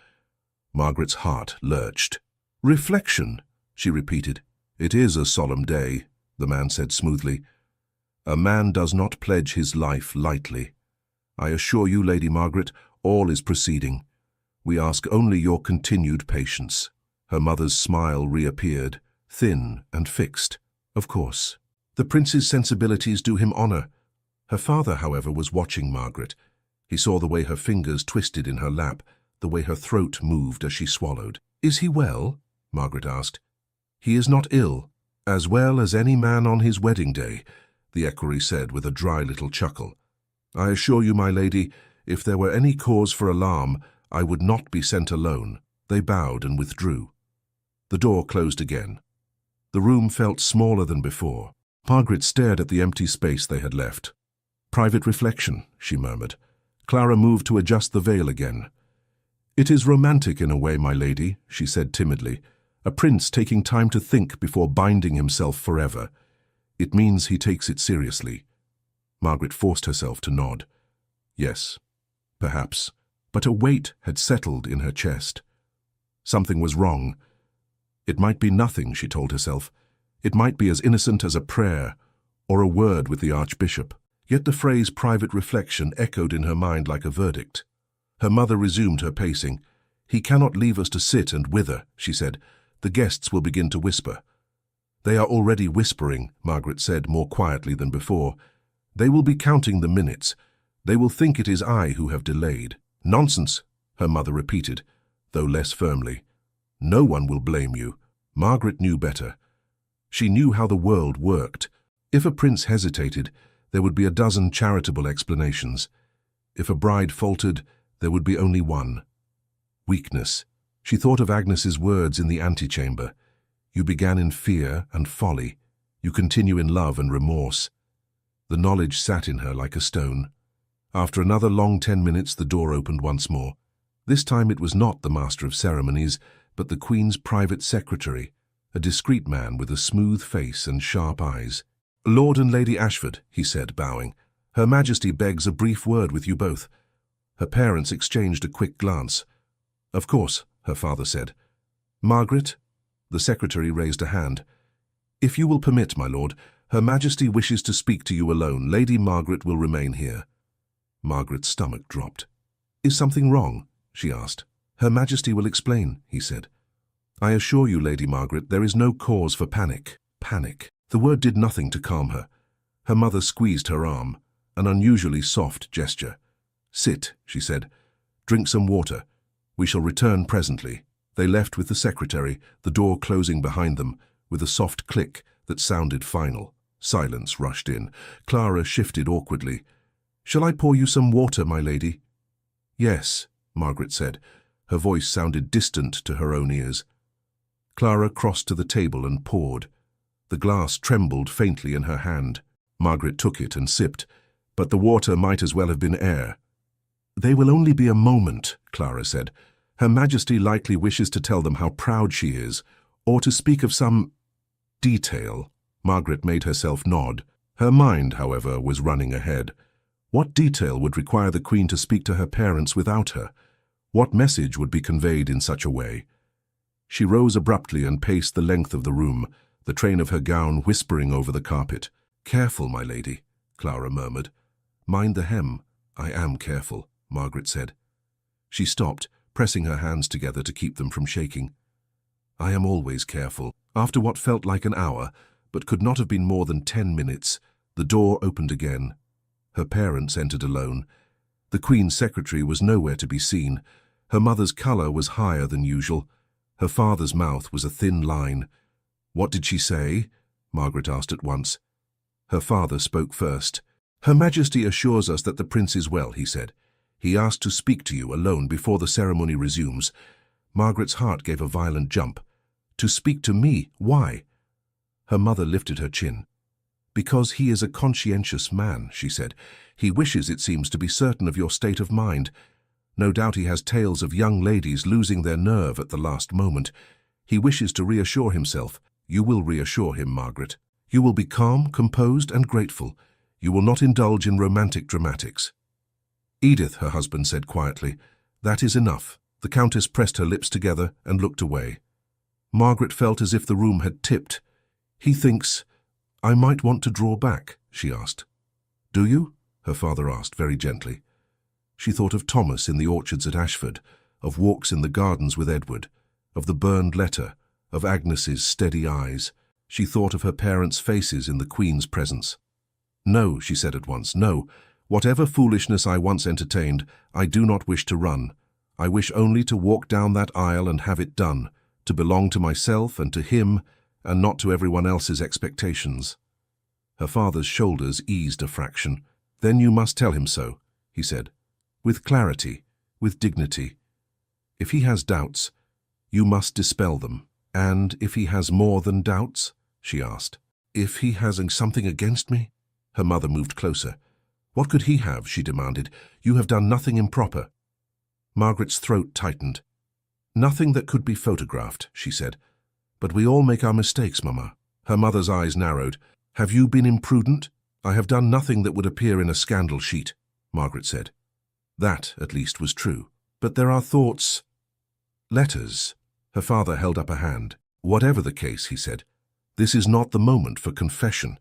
Margaret's heart lurched. Reflection, she repeated. It is a solemn day, the man said smoothly. A man does not pledge his life lightly. I assure you, Lady Margaret, all is proceeding. We ask only your continued patience. Her mother's smile reappeared, thin and fixed. Of course. The prince's sensibilities do him honor. Her father, however, was watching Margaret. He saw the way her fingers twisted in her lap, the way her throat moved as she swallowed. Is he well? Margaret asked. He is not ill. As well as any man on his wedding day, the equerry said with a dry little chuckle. I assure you, my lady, If there were any cause for alarm, I would not be sent alone. They bowed and withdrew. The door closed again. The room felt smaller than before. Margaret stared at the empty space they had left. "Private reflection," she murmured. Clara moved to adjust the veil again. "It is romantic in a way, my lady," she said timidly. "A prince taking time to think before binding himself forever. It means he takes it seriously." Margaret forced herself to nod. Yes, perhaps. But a weight had settled in her chest. Something was wrong. It might be nothing, she told herself. It might be as innocent as a prayer or a word with the Archbishop. Yet the phrase private reflection echoed in her mind like a verdict. Her mother resumed her pacing. "He cannot leave us to sit and wither," she said. "The guests will begin to whisper." "They are already whispering," Margaret said more quietly than before. "They will be counting the minutes. They will think it is I who have delayed." "Nonsense," her mother repeated, though less firmly. "No one will blame you." Margaret knew better. She knew how the world worked. If a prince hesitated, there would be a dozen charitable explanations. If a bride faltered, there would be only one. Weakness. She thought of Agnes's words in the antechamber. You began in fear and folly. You continue in love and remorse. The knowledge sat in her like a stone. After another long 10 minutes, the door opened once more. This time it was not the master of ceremonies, but the Queen's private secretary, a discreet man with a smooth face and sharp eyes. "Lord and Lady Ashford," he said, bowing. "Her Majesty begs a brief word with you both." Her parents exchanged a quick glance. "Of course," her father said. "Margaret?" The secretary raised a hand. "If you will permit, my lord, Her Majesty wishes to speak to you alone. Lady Margaret will remain here." Margaret's stomach dropped. "Is something wrong?" she asked. "Her Majesty will explain," he said. "I assure you, Lady Margaret, there is no cause for panic." Panic. The word did nothing to calm her. Her mother squeezed her arm, an unusually soft gesture. "Sit," she said. "Drink some water. We shall return presently." They left with the secretary, the door closing behind them, with a soft click that sounded final. Silence rushed in. Clara shifted awkwardly. "Shall I pour you some water, my lady?" "Yes," Margaret said. Her voice sounded distant to her own ears. Clara crossed to the table and poured. The glass trembled faintly in her hand. Margaret took it and sipped, but the water might as well have been air. "They will only be a moment," Clara said. "Her Majesty likely wishes to tell them how proud she is, or to speak of some detail." Margaret made herself nod. Her mind, however, was running ahead. What detail would require the Queen to speak to her parents without her? What message would be conveyed in such a way? She rose abruptly and paced the length of the room, the train of her gown whispering over the carpet. "Careful, my lady," Clara murmured. "Mind the hem." "I am careful," Margaret said. She stopped, pressing her hands together to keep them from shaking. "I am always careful." After what felt like an hour, but could not have been more than 10 minutes, the door opened again. Her parents entered alone. The Queen's secretary was nowhere to be seen. Her mother's colour was higher than usual. Her father's mouth was a thin line. "What did she say?" Margaret asked at once. Her father spoke first. "Her Majesty assures us that the prince is well," he said. "He asked to speak to you alone before the ceremony resumes." Margaret's heart gave a violent jump. "To speak to me? Why?" Her mother lifted her chin. "Because he is a conscientious man," she said. "He wishes, it seems, to be certain of your state of mind. No doubt he has tales of young ladies losing their nerve at the last moment. He wishes to reassure himself. You will reassure him, Margaret. You will be calm, composed, and grateful. You will not indulge in romantic dramatics." "Edith," her husband said quietly, "that is enough." The Countess pressed her lips together and looked away. Margaret felt as if the room had tipped. "He thinks I might want to draw back," she asked. "Do you?" her father asked very gently. She thought of Thomas in the orchards at Ashford, of walks in the gardens with Edward, of the burned letter, of Agnes's steady eyes. She thought of her parents' faces in the Queen's presence. "No," she said at once, "no. Whatever foolishness I once entertained, I do not wish to run. I wish only to walk down that aisle and have it done, to belong to myself and to him, and not to everyone else's expectations." Her father's shoulders eased a fraction. "Then you must tell him so," he said. with clarity, with dignity. If he has doubts, you must dispel them. And if he has more than doubts? She asked. If he has something against me? Her mother moved closer. What could he have? She demanded. You have done nothing improper. Margaret's throat tightened. Nothing that could be photographed, she said. But we all make our mistakes, Mama. Her mother's eyes narrowed. Have you been imprudent? I have done nothing that would appear in a scandal sheet, Margaret said. That, at least, was true. But there are thoughts. Letters. Her father held up a hand. Whatever the case, he said, this is not the moment for confession.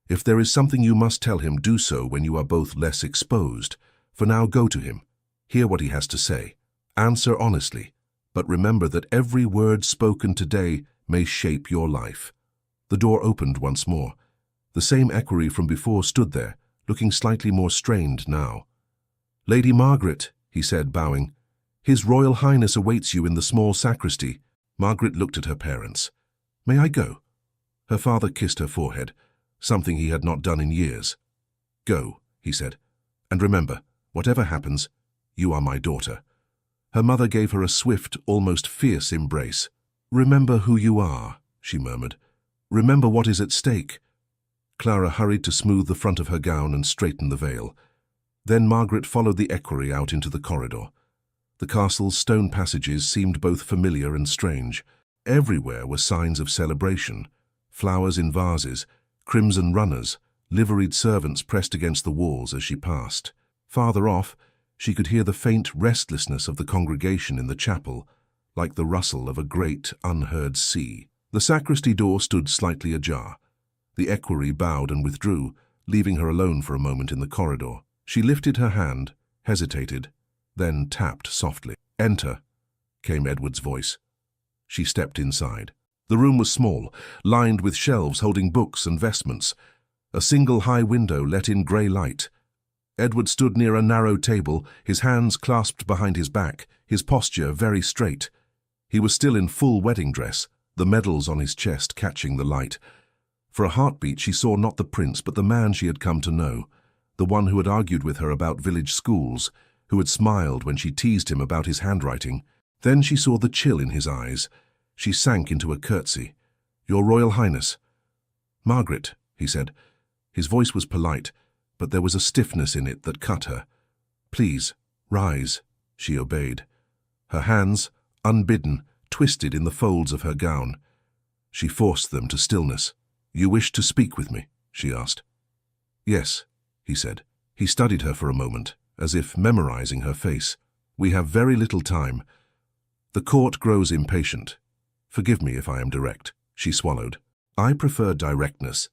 If there is something you must tell him, do so when you are both less exposed. For now, go to him. Hear what he has to say. Answer honestly. But remember that every word spoken today may shape your life. The door opened once more. The same equerry from before stood there, looking slightly more strained now. Lady Margaret, he said, bowing. His Royal Highness awaits you in the small sacristy. Margaret looked at her parents. May I go? Her father kissed her forehead, something he had not done in years. Go, he said. And remember, whatever happens, you are my daughter. Her mother gave her a swift, almost fierce embrace. Remember who you are, she murmured. Remember what is at stake. Clara hurried to smooth the front of her gown and straighten the veil. Then Margaret followed the equerry out into the corridor. The castle's stone passages seemed both familiar and strange. Everywhere were signs of celebration. Flowers in vases, crimson runners, liveried servants pressed against the walls as she passed. Farther off, she could hear the faint restlessness of the congregation in the chapel, like the rustle of a great, unheard sea. The sacristy door stood slightly ajar. The equerry bowed and withdrew, leaving her alone for a moment in the corridor. She lifted her hand, hesitated, then tapped softly. Enter, came Edward's voice. She stepped inside. The room was small, lined with shelves holding books and vestments. A single high window let in grey light. Edward stood near a narrow table, his hands clasped behind his back, his posture very straight. He was still in full wedding dress, the medals on his chest catching the light. For a heartbeat she saw not the prince but the man she had come to know, the one who had argued with her about village schools, who had smiled when she teased him about his handwriting. Then she saw the chill in his eyes. She sank into a curtsy. Your Royal Highness. Margaret, he said. His voice was polite, but there was a stiffness in it that cut her. Please, rise, she obeyed. Her hands, unbidden, twisted in the folds of her gown. She forced them to stillness. You wish to speak with me? She asked. Yes, he said. He studied her for a moment, as if memorizing her face. We have very little time. The court grows impatient. Forgive me if I am direct. She swallowed. I prefer directness.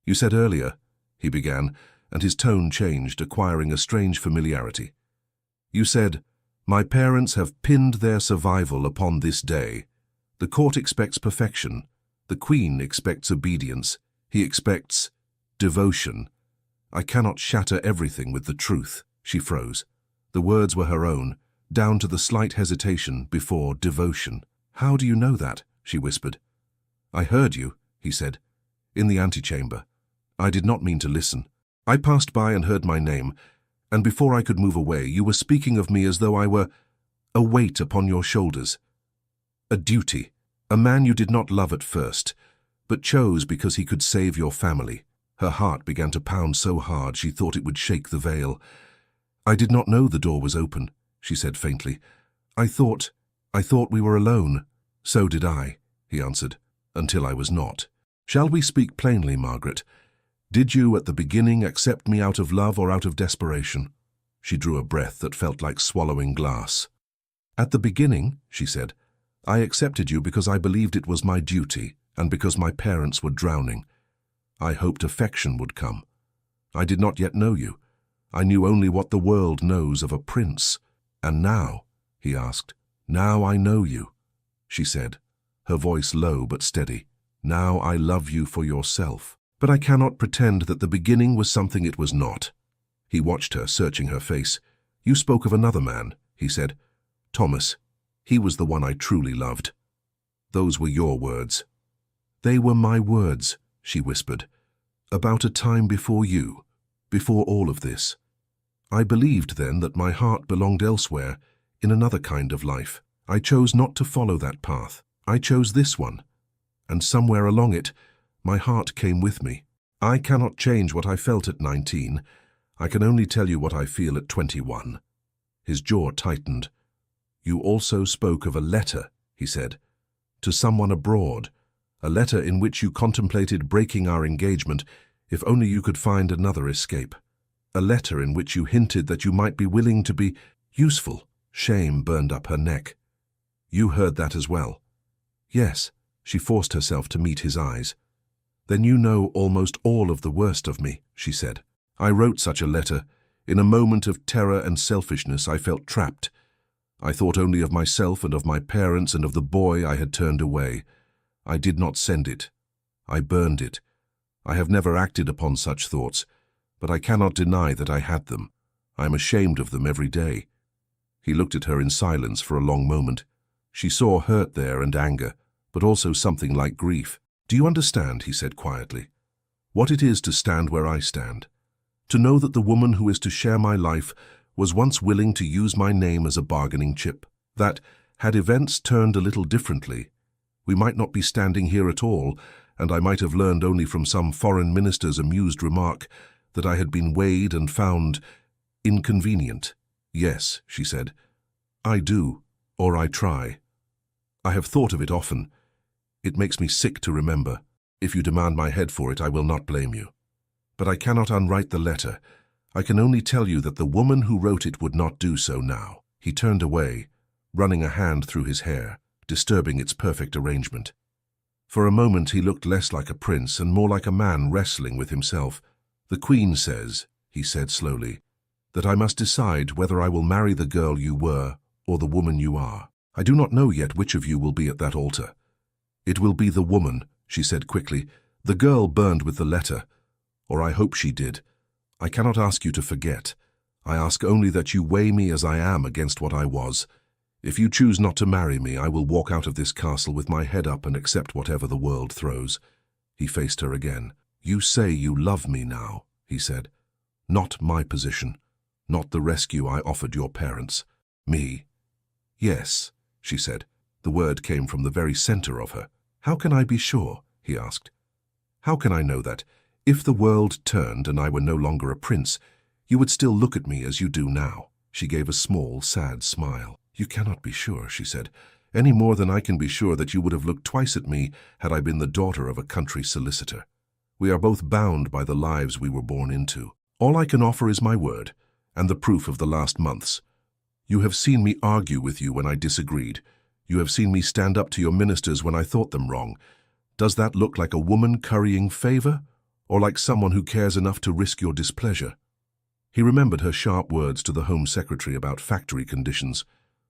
You said earlier, he began, and his tone changed, acquiring a strange familiarity. You said, my parents have pinned their survival upon this day. The court expects perfection. The Queen expects obedience. He expects devotion. I cannot shatter everything with the truth. She froze. The words were her own, down to the slight hesitation before devotion. How do you know that? She whispered. I heard you, he said, in the antechamber. I did not mean to listen. I passed by and heard my name, and before I could move away, you were speaking of me as though I were a weight upon your shoulders. A duty. A man you did not love at first, but chose because he could save your family. Her heart began to pound so hard she thought it would shake the veil. I did not know the door was open, she said faintly. I thought we were alone. So did I, he answered, until I was not. Shall we speak plainly, Margaret? Did you, at the beginning, accept me out of love or out of desperation? She drew a breath that felt like swallowing glass. At the beginning, she said, I accepted you because I believed it was my duty and because my parents were drowning. I hoped affection would come. I did not yet know you. I knew only what the world knows of a prince. And now, he asked, now I know you, she said, her voice low but steady. Now I love you for yourself. But I cannot pretend that the beginning was something it was not. He watched her, searching her face. You spoke of another man, he said. Thomas. He was the one I truly loved. Those were your words. They were my words, she whispered. About a time before you, before all of this. I believed then that my heart belonged elsewhere, in another kind of life. I chose not to follow that path. I chose this one, and somewhere along it, my heart came with me. I cannot change what I felt at 19. I can only tell you what I feel at 21. His jaw tightened. You also spoke of a letter, he said, to someone abroad, a letter in which you contemplated breaking our engagement if only you could find another escape. A letter in which you hinted that you might be willing to be useful. Shame burned up her neck. You heard that as well. Yes, she forced herself to meet his eyes. Then you know almost all of the worst of me, she said. I wrote such a letter. In a moment of terror and selfishness, I felt trapped. I thought only of myself and of my parents and of the boy I had turned away. I did not send it. I burned it. I have never acted upon such thoughts, but I cannot deny that I had them. I am ashamed of them every day. He looked at her in silence for a long moment. She saw hurt there and anger, but also something like grief. Do you understand, he said quietly, what it is to stand where I stand? To know that the woman who is to share my life was once willing to use my name as a bargaining chip. That, had events turned a little differently, we might not be standing here at all, and I might have learned only from some foreign minister's amused remark that I had been weighed and found inconvenient. Yes, she said, I do, or I try. I have thought of it often. It makes me sick to remember. If you demand my head for it, I will not blame you. But I cannot unwrite the letter. I can only tell you that the woman who wrote it would not do so now. He turned away, running a hand through his hair, disturbing its perfect arrangement. For a moment he looked less like a prince and more like a man wrestling with himself. The Queen says, he said slowly, that I must decide whether I will marry the girl you were or the woman you are. I do not know yet which of you will be at that altar. It will be the woman, she said quickly. The girl burned with the letter, or I hope she did. I cannot ask you to forget. I ask only that you weigh me as I am against what I was. If you choose not to marry me, I will walk out of this castle with my head up and accept whatever the world throws. He faced her again. You say you love me now, he said. Not my position, not the rescue I offered your parents. Me. Yes, she said. The word came from the very center of her. How can I be sure? He asked. How can I know that, if the world turned and I were no longer a prince, you would still look at me as you do now? She gave a small, sad smile. You cannot be sure, she said, any more than I can be sure that you would have looked twice at me had I been the daughter of a country solicitor. We are both bound by the lives we were born into. All I can offer is my word, and the proof of the last months. You have seen me argue with you when I disagreed. You have seen me stand up to your ministers when I thought them wrong. Does that look like a woman currying favor, or like someone who cares enough to risk your displeasure? He remembered her sharp words to the Home Secretary about factory conditions,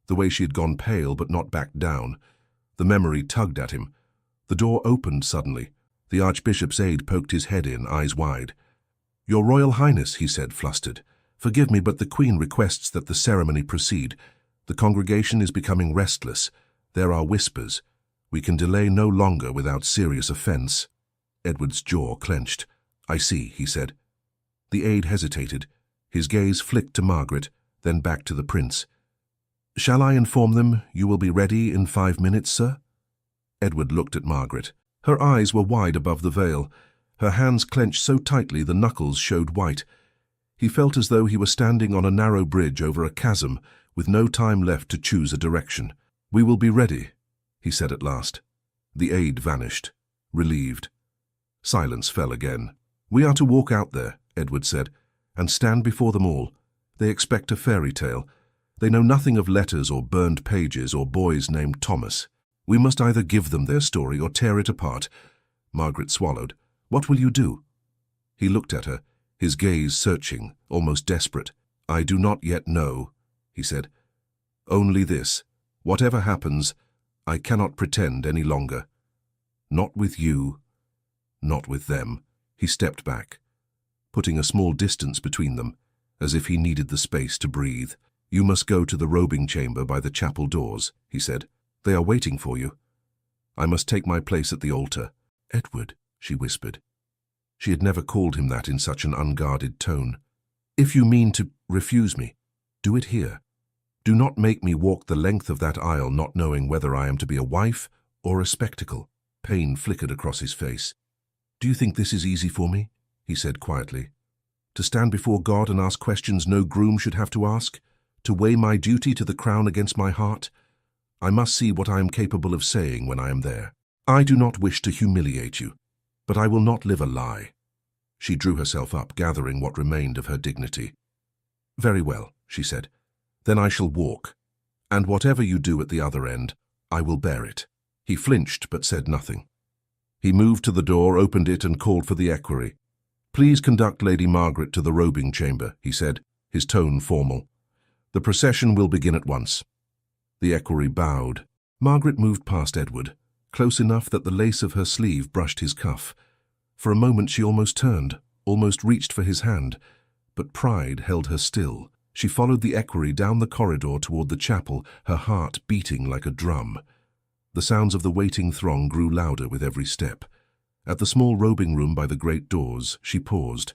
the way she had gone pale but not backed down. The memory tugged at him. The door opened suddenly. The Archbishop's aide poked his head in, eyes wide. Your Royal Highness, he said, flustered. Forgive me, but the Queen requests that the ceremony proceed. The congregation is becoming restless. There are whispers. We can delay no longer without serious offense. Edward's jaw clenched. I see, he said. The aide hesitated. His gaze flicked to Margaret, then back to the prince. Shall I inform them you will be ready in 5 minutes, sir? Edward looked at Margaret. Her eyes were wide above the veil. Her hands clenched so tightly the knuckles showed white. He felt as though he were standing on a narrow bridge over a chasm, with no time left to choose a direction. We will be ready, he said at last. The aide vanished, relieved. Silence fell again. We are to walk out there, Edward said, and stand before them all. They expect a fairy tale. They know nothing of letters or burned pages or boys named Thomas. We must either give them their story or tear it apart. Margaret swallowed. What will you do? He looked at her, his gaze searching, almost desperate. I do not yet know, he said. Only this. Whatever happens, I cannot pretend any longer. Not with you, not with them. He stepped back, putting a small distance between them, as if he needed the space to breathe. You must go to the robing chamber by the chapel doors, he said. They are waiting for you. I must take my place at the altar. Edward, she whispered. She had never called him that in such an unguarded tone. If you mean to refuse me, do it here. Do not make me walk the length of that aisle not knowing whether I am to be a wife or a spectacle. Pain flickered across his face. Do you think this is easy for me? He said quietly. To stand before God and ask questions no groom should have to ask? To weigh my duty to the crown against my heart? I must see what I am capable of saying when I am there. I do not wish to humiliate you, but I will not live a lie. She drew herself up, gathering what remained of her dignity. Very well, she said. Then I shall walk, and whatever you do at the other end, I will bear it. He flinched but said nothing. He moved to the door, opened it, and called for the equerry. Please conduct Lady Margaret to the robing chamber, he said, his tone formal. The procession will begin at once. The equerry bowed. Margaret moved past Edward, close enough that the lace of her sleeve brushed his cuff. For a moment she almost turned, almost reached for his hand, but pride held her still. She followed the equerry down the corridor toward the chapel, her heart beating like a drum. The sounds of the waiting throng grew louder with every step. At the small robing room by the great doors, she paused.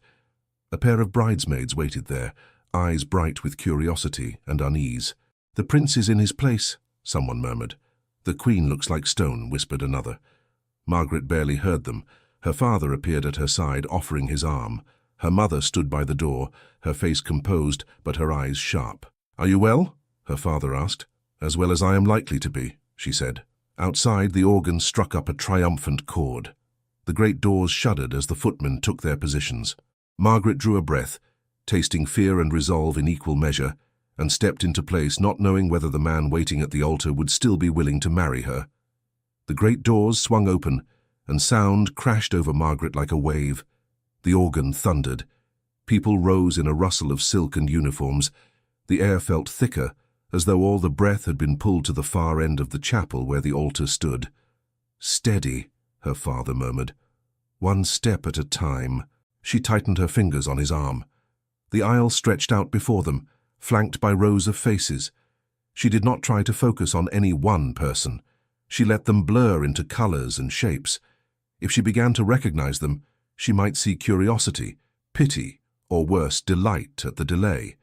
A pair of bridesmaids waited there, eyes bright with curiosity and unease. The prince is in his place, someone murmured. The queen looks like stone, whispered another. Margaret barely heard them. Her father appeared at her side, offering his arm. Her mother stood by the door, her face composed, but her eyes sharp. Are you well? Her father asked. As well as I am likely to be, she said. Outside, the organ struck up a triumphant chord. The great doors shuddered as the footmen took their positions. Margaret drew a breath, tasting fear and resolve in equal measure, and stepped into place, not knowing whether the man waiting at the altar would still be willing to marry her. The great doors swung open, and sound crashed over Margaret like a wave. The organ thundered. People rose in a rustle of silk and uniforms. The air felt thicker, as though all the breath had been pulled to the far end of the chapel where the altar stood. Steady, her father murmured. One step at a time. She tightened her fingers on his arm. The aisle stretched out before them, flanked by rows of faces. She did not try to focus on any one person. She let them blur into colors and shapes. If she began to recognize them, she might see curiosity, pity, or worse, delight at the delay.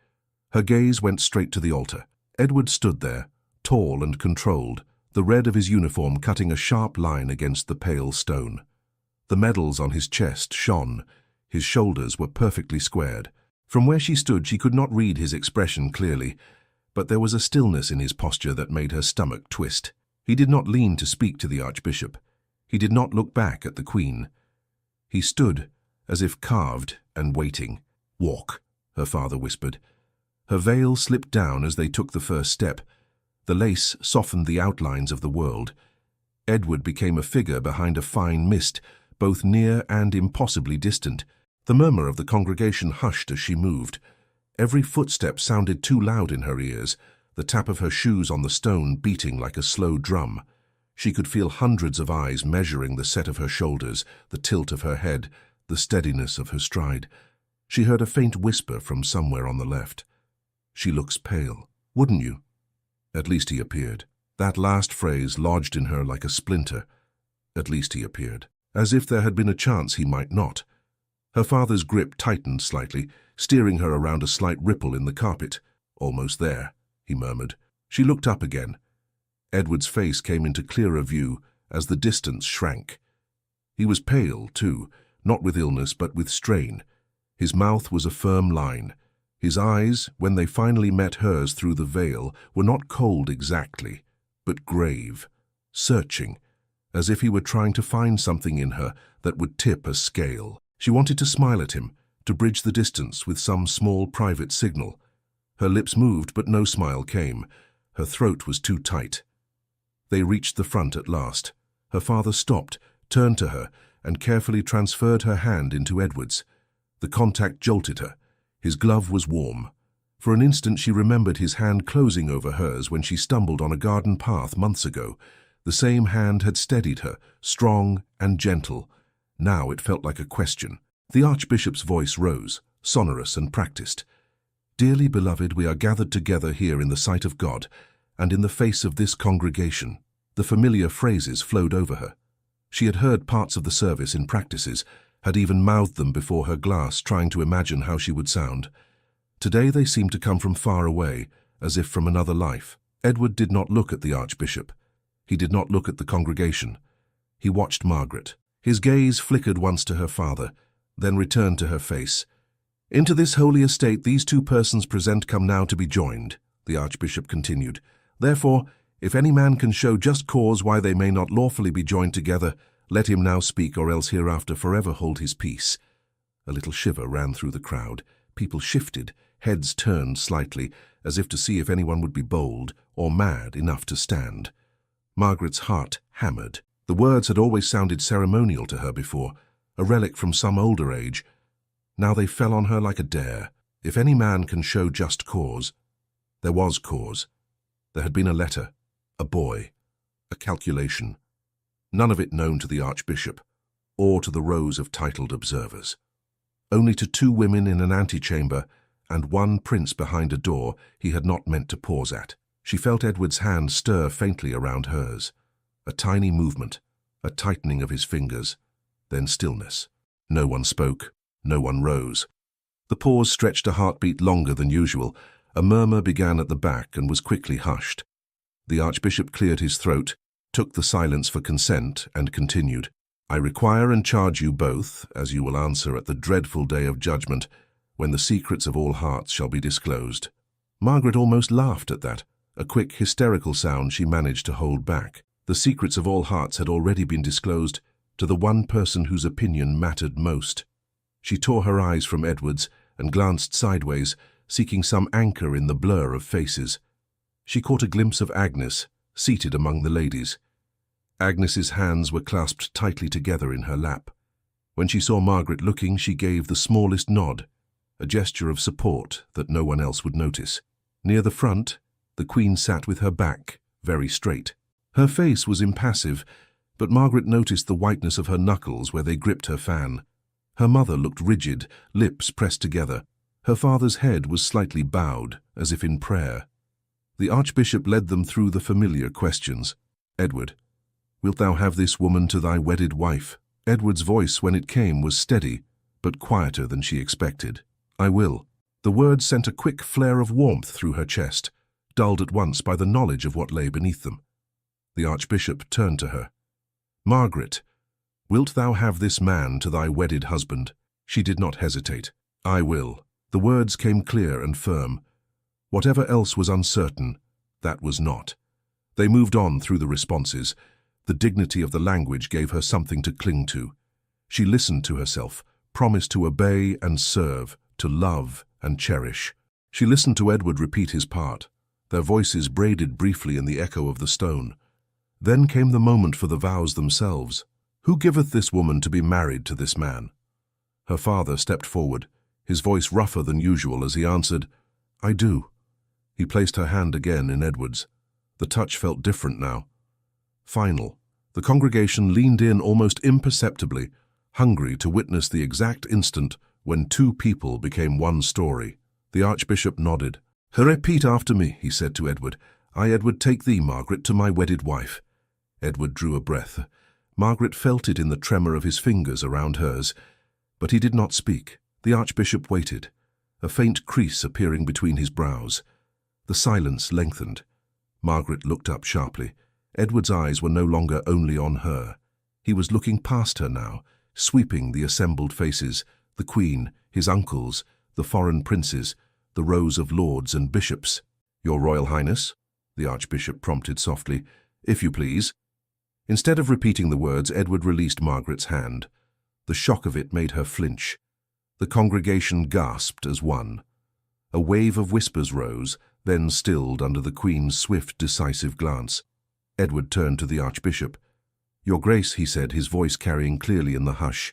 Her gaze went straight to the altar. Edward stood there, tall and controlled, the red of his uniform cutting a sharp line against the pale stone. The medals on his chest shone. His shoulders were perfectly squared. From where she stood, she could not read his expression clearly, but there was a stillness in his posture that made her stomach twist. He did not lean to speak to the archbishop. He did not look back at the queen. He stood, as if carved and waiting. Walk, her father whispered. Her veil slipped down as they took the first step. The lace softened the outlines of the world. Edward became a figure behind a fine mist, both near and impossibly distant. The murmur of the congregation hushed as she moved. Every footstep sounded too loud in her ears, the tap of her shoes on the stone beating like a slow drum. She could feel hundreds of eyes measuring the set of her shoulders, the tilt of her head, the steadiness of her stride. She heard a faint whisper from somewhere on the left. She looks pale. Wouldn't you? At least he appeared. That last phrase lodged in her like a splinter. At least he appeared. As if there had been a chance he might not. Her father's grip tightened slightly, steering her around a slight ripple in the carpet. Almost there, he murmured. She looked up again. Edward's face came into clearer view as the distance shrank. He was pale, too, not with illness but with strain. His mouth was a firm line. His eyes, when they finally met hers through the veil, were not cold exactly, but grave, searching, as if he were trying to find something in her that would tip a scale. She wanted to smile at him, to bridge the distance with some small private signal. Her lips moved, but no smile came. Her throat was too tight. They reached the front at last. Her father stopped, turned to her, and carefully transferred her hand into Edward's. The contact jolted her. His glove was warm. For an instant she remembered his hand closing over hers when she stumbled on a garden path months ago. The same hand had steadied her, strong and gentle. Now it felt like a question. The archbishop's voice rose, sonorous and practiced. Dearly beloved, we are gathered together here in the sight of God, and in the face of this congregation. The familiar phrases flowed over her. She had heard parts of the service in practices, had even mouthed them before her glass, trying to imagine how she would sound. Today they seemed to come from far away, as if from another life. Edward did not look at the Archbishop. He did not look at the congregation. He watched Margaret. His gaze flickered once to her father, then returned to her face. "Into this holy estate these two persons present come now to be joined," the Archbishop continued. "Therefore, if any man can show just cause why they may not lawfully be joined together, let him now speak, or else hereafter forever hold his peace." A little shiver ran through the crowd. People shifted, heads turned slightly, as if to see if anyone would be bold or mad enough to stand. Margaret's heart hammered. The words had always sounded ceremonial to her before, a relic from some older age. Now they fell on her like a dare. If any man can show just cause. There was cause. There had been a letter, a boy, a calculation. None of it known to the Archbishop, or to the rows of titled observers. Only to two women in an antechamber and one prince behind a door he had not meant to pause at. She felt Edward's hand stir faintly around hers. A tiny movement, a tightening of his fingers, then stillness. No one spoke, no one rose. The pause stretched a heartbeat longer than usual. A murmur began at the back and was quickly hushed. The Archbishop cleared his throat, took the silence for consent, and continued. "I require and charge you both, as you will answer at the dreadful day of judgment, when the secrets of all hearts shall be disclosed." Margaret almost laughed at that, a quick, hysterical sound she managed to hold back. The secrets of all hearts had already been disclosed to the one person whose opinion mattered most. She tore her eyes from Edward's and glanced sideways, seeking some anchor in the blur of faces. She caught a glimpse of Agnes, seated among the ladies. Agnes's hands were clasped tightly together in her lap. When she saw Margaret looking, she gave the smallest nod, a gesture of support that no one else would notice. Near the front, the Queen sat with her back very straight. Her face was impassive, but Margaret noticed the whiteness of her knuckles where they gripped her fan. Her mother looked rigid, lips pressed together. Her father's head was slightly bowed, as if in prayer. The Archbishop led them through the familiar questions. "Edward, wilt thou have this woman to thy wedded wife?" Edward's voice, when it came, was steady, but quieter than she expected. "I will." The words sent a quick flare of warmth through her chest, dulled at once by the knowledge of what lay beneath them. The Archbishop turned to her. "Margaret, wilt thou have this man to thy wedded husband?" She did not hesitate. "I will." The words came clear and firm. Whatever else was uncertain, that was not. They moved on through the responses. The dignity of the language gave her something to cling to. She listened to herself, promised to obey and serve, to love and cherish. She listened to Edward repeat his part, their voices braided briefly in the echo of the stone. Then came the moment for the vows themselves. "Who giveth this woman to be married to this man?" Her father stepped forward, his voice rougher than usual as he answered, "I do." He placed her hand again in Edward's. The touch felt different now. Final. The congregation leaned in almost imperceptibly, hungry to witness the exact instant when two people became one story. The Archbishop nodded. "Repeat after me," he said to Edward. "I, Edward, take thee, Margaret, to my wedded wife." Edward drew a breath. Margaret felt it in the tremor of his fingers around hers. But he did not speak. The Archbishop waited, a faint crease appearing between his brows. The silence lengthened. Margaret looked up sharply. Edward's eyes were no longer only on her. He was looking past her now, sweeping the assembled faces, the Queen, his uncles, the foreign princes, the rows of lords and bishops. "Your Royal Highness?" the Archbishop prompted softly. "If you please." Instead of repeating the words, Edward released Margaret's hand. The shock of it made her flinch. The congregation gasped as one. A wave of whispers rose, then stilled under the Queen's swift, decisive glance. Edward turned to the Archbishop. "Your Grace," he said, his voice carrying clearly in the hush,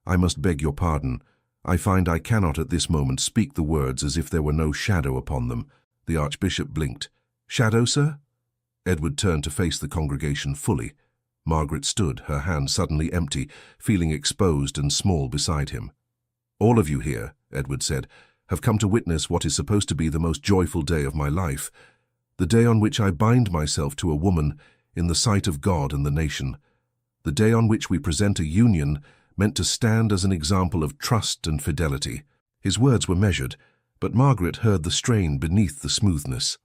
"I must beg your pardon. I find I cannot at this moment speak the words as if there were no shadow upon them." The Archbishop blinked. "Shadow, sir?" Edward turned to face the congregation fully. Margaret stood, her hand suddenly empty, feeling exposed and small beside him. "All of you here," Edward said, "have come to witness what is supposed to be the most joyful day of my life, the day on which I bind myself to a woman in the sight of God and the nation, the day on which we present a union meant to stand as an example of trust and fidelity." His words were measured, But Margaret heard the strain beneath the smoothness.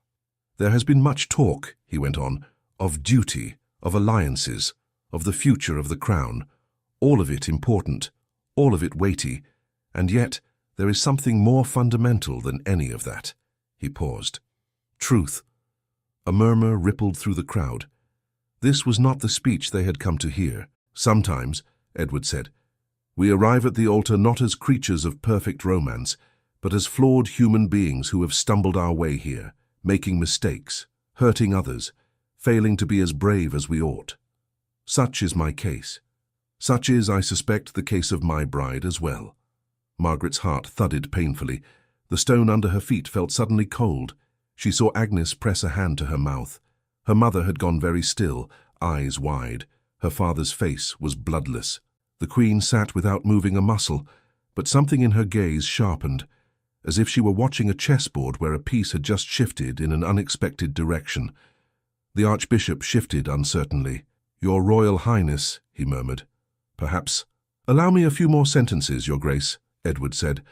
"There has been much talk," he went on, "of duty, of alliances, of the future of the crown, all of it important, all of it weighty, and yet there is something more fundamental than any of that." He paused. "Truth." A murmur rippled through the crowd. This was not the speech they had come to hear. "Sometimes," Edward said, "we arrive at the altar not as creatures of perfect romance, but as flawed human beings who have stumbled our way here, making mistakes, hurting others, failing to be as brave as we ought. Such is my case. Such is, I suspect, the case of my bride as well." Margaret's heart thudded painfully. The stone under her feet felt suddenly cold. She saw Agnes press a hand to her mouth. Her mother had gone very still, eyes wide. Her father's face was bloodless. The Queen sat without moving a muscle, but something in her gaze sharpened, as if she were watching a chessboard where a piece had just shifted in an unexpected direction. The Archbishop shifted uncertainly. "Your Royal Highness," he murmured. "Perhaps—" "Allow me a few more sentences, Your Grace," Edward said.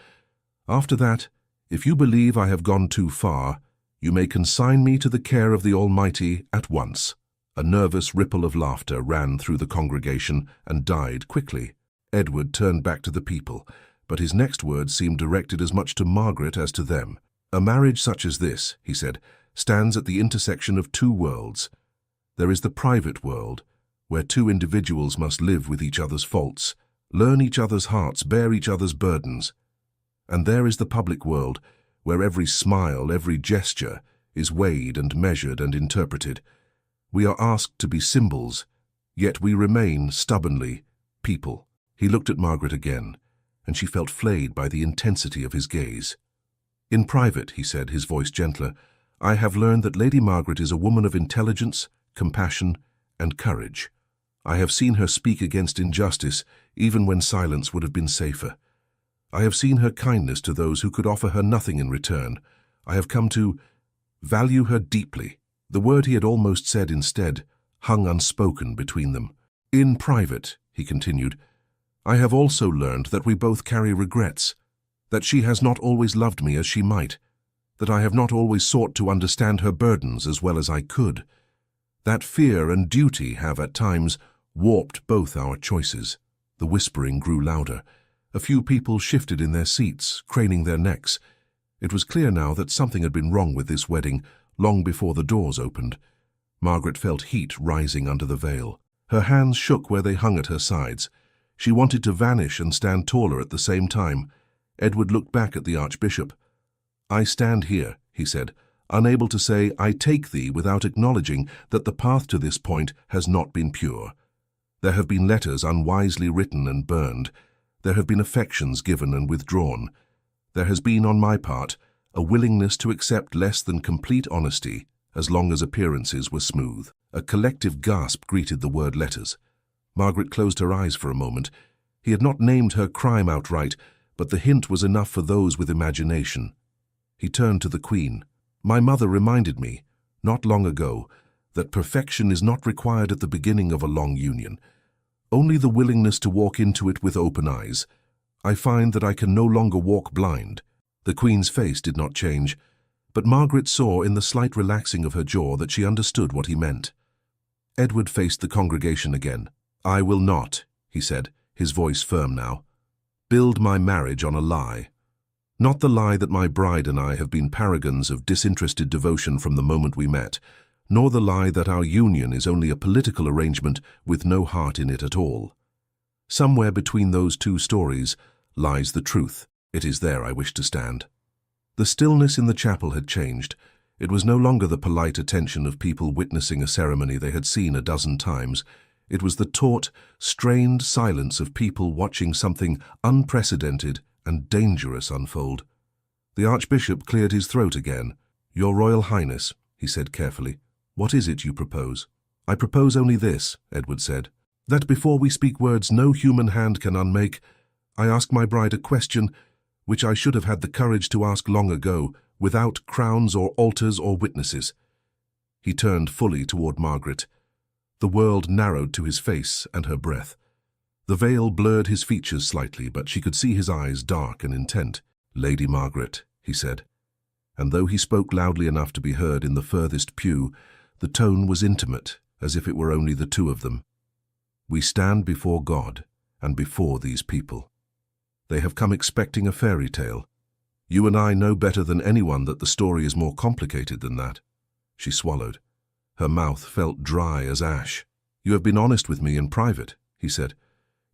"After that, if you believe I have gone too far, you may consign me to the care of the Almighty at once." A nervous ripple of laughter ran through the congregation and died quickly. Edward turned back to the people, but his next words seemed directed as much to Margaret as to them. "A marriage such as this," he said, "stands at the intersection of two worlds. There is the private world, where two individuals must live with each other's faults, learn each other's hearts, bear each other's burdens. And there is the public world, where every smile, every gesture is weighed and measured and interpreted. We are asked to be symbols, yet we remain stubbornly people." He looked at Margaret again, and she felt flayed by the intensity of his gaze. "In private," he said, his voice gentler, "I have learned that Lady Margaret is a woman of intelligence, compassion, and courage. I have seen her speak against injustice, even when silence would have been safer. I have seen her kindness to those who could offer her nothing in return. I have come to value her deeply." The word he had almost said instead hung unspoken between them. "In private," he continued, "I have also learned that we both carry regrets, that she has not always loved me as she might, that I have not always sought to understand her burdens as well as I could. That fear and duty have at times warped both our choices." The whispering grew louder. A few people shifted in their seats, craning their necks. It was clear now that something had been wrong with this wedding, long before the doors opened. Margaret felt heat rising under the veil. Her hands shook where they hung at her sides. She wanted to vanish and stand taller at the same time. Edward looked back at the Archbishop. "I stand here," he said, "unable to say, 'I take thee,' without acknowledging that the path to this point has not been pure. There have been letters unwisely written and burned. There have been affections given and withdrawn. There has been, on my part, a willingness to accept less than complete honesty, as long as appearances were smooth." A collective gasp greeted the word letters. Margaret closed her eyes for a moment. He had not named her crime outright, but the hint was enough for those with imagination. He turned to the Queen. "My mother reminded me, not long ago, that perfection is not required at the beginning of a long union, only the willingness to walk into it with open eyes. I find that I can no longer walk blind." The Queen's face did not change, but Margaret saw in the slight relaxing of her jaw that she understood what he meant. Edward faced the congregation again. "I will not," he said, his voice firm now, "build my marriage on a lie. Not the lie that my bride and I have been paragons of disinterested devotion from the moment we met, nor the lie that our union is only a political arrangement with no heart in it at all. Somewhere between those two stories lies the truth. It is there I wish to stand." The stillness in the chapel had changed. It was no longer the polite attention of people witnessing a ceremony they had seen a dozen times. It was the taut, strained silence of people watching something unprecedented and dangerous unfold. The Archbishop cleared his throat again. "Your Royal Highness," he said carefully, "what is it you propose?" "I propose only this," Edward said, "that before we speak words no human hand can unmake, I ask my bride a question which I should have had the courage to ask long ago, without crowns or altars or witnesses." He turned fully toward Margaret. The world narrowed to his face and her breath. The veil blurred his features slightly, but she could see his eyes dark and intent. "Lady Margaret," he said. And though he spoke loudly enough to be heard in the furthest pew, the tone was intimate, as if it were only the two of them. We stand before God and before these people. They have come expecting a fairy tale. You and I know better than anyone that the story is more complicated than that. She swallowed. Her mouth felt dry as ash. You have been honest with me in private, he said.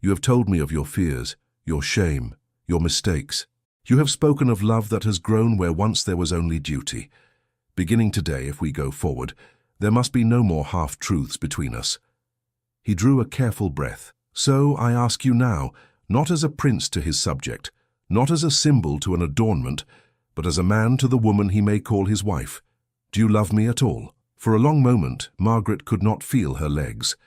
You have told me of your fears, your shame, your mistakes. You have spoken of love that has grown where once there was only duty. Beginning today, if we go forward, there must be no more half-truths between us. He drew a careful breath. So I ask you now, not as a prince to his subject, not as a symbol to an adornment, but as a man to the woman he may call his wife. Do you love me at all? For a long moment, Margaret could not feel her legs.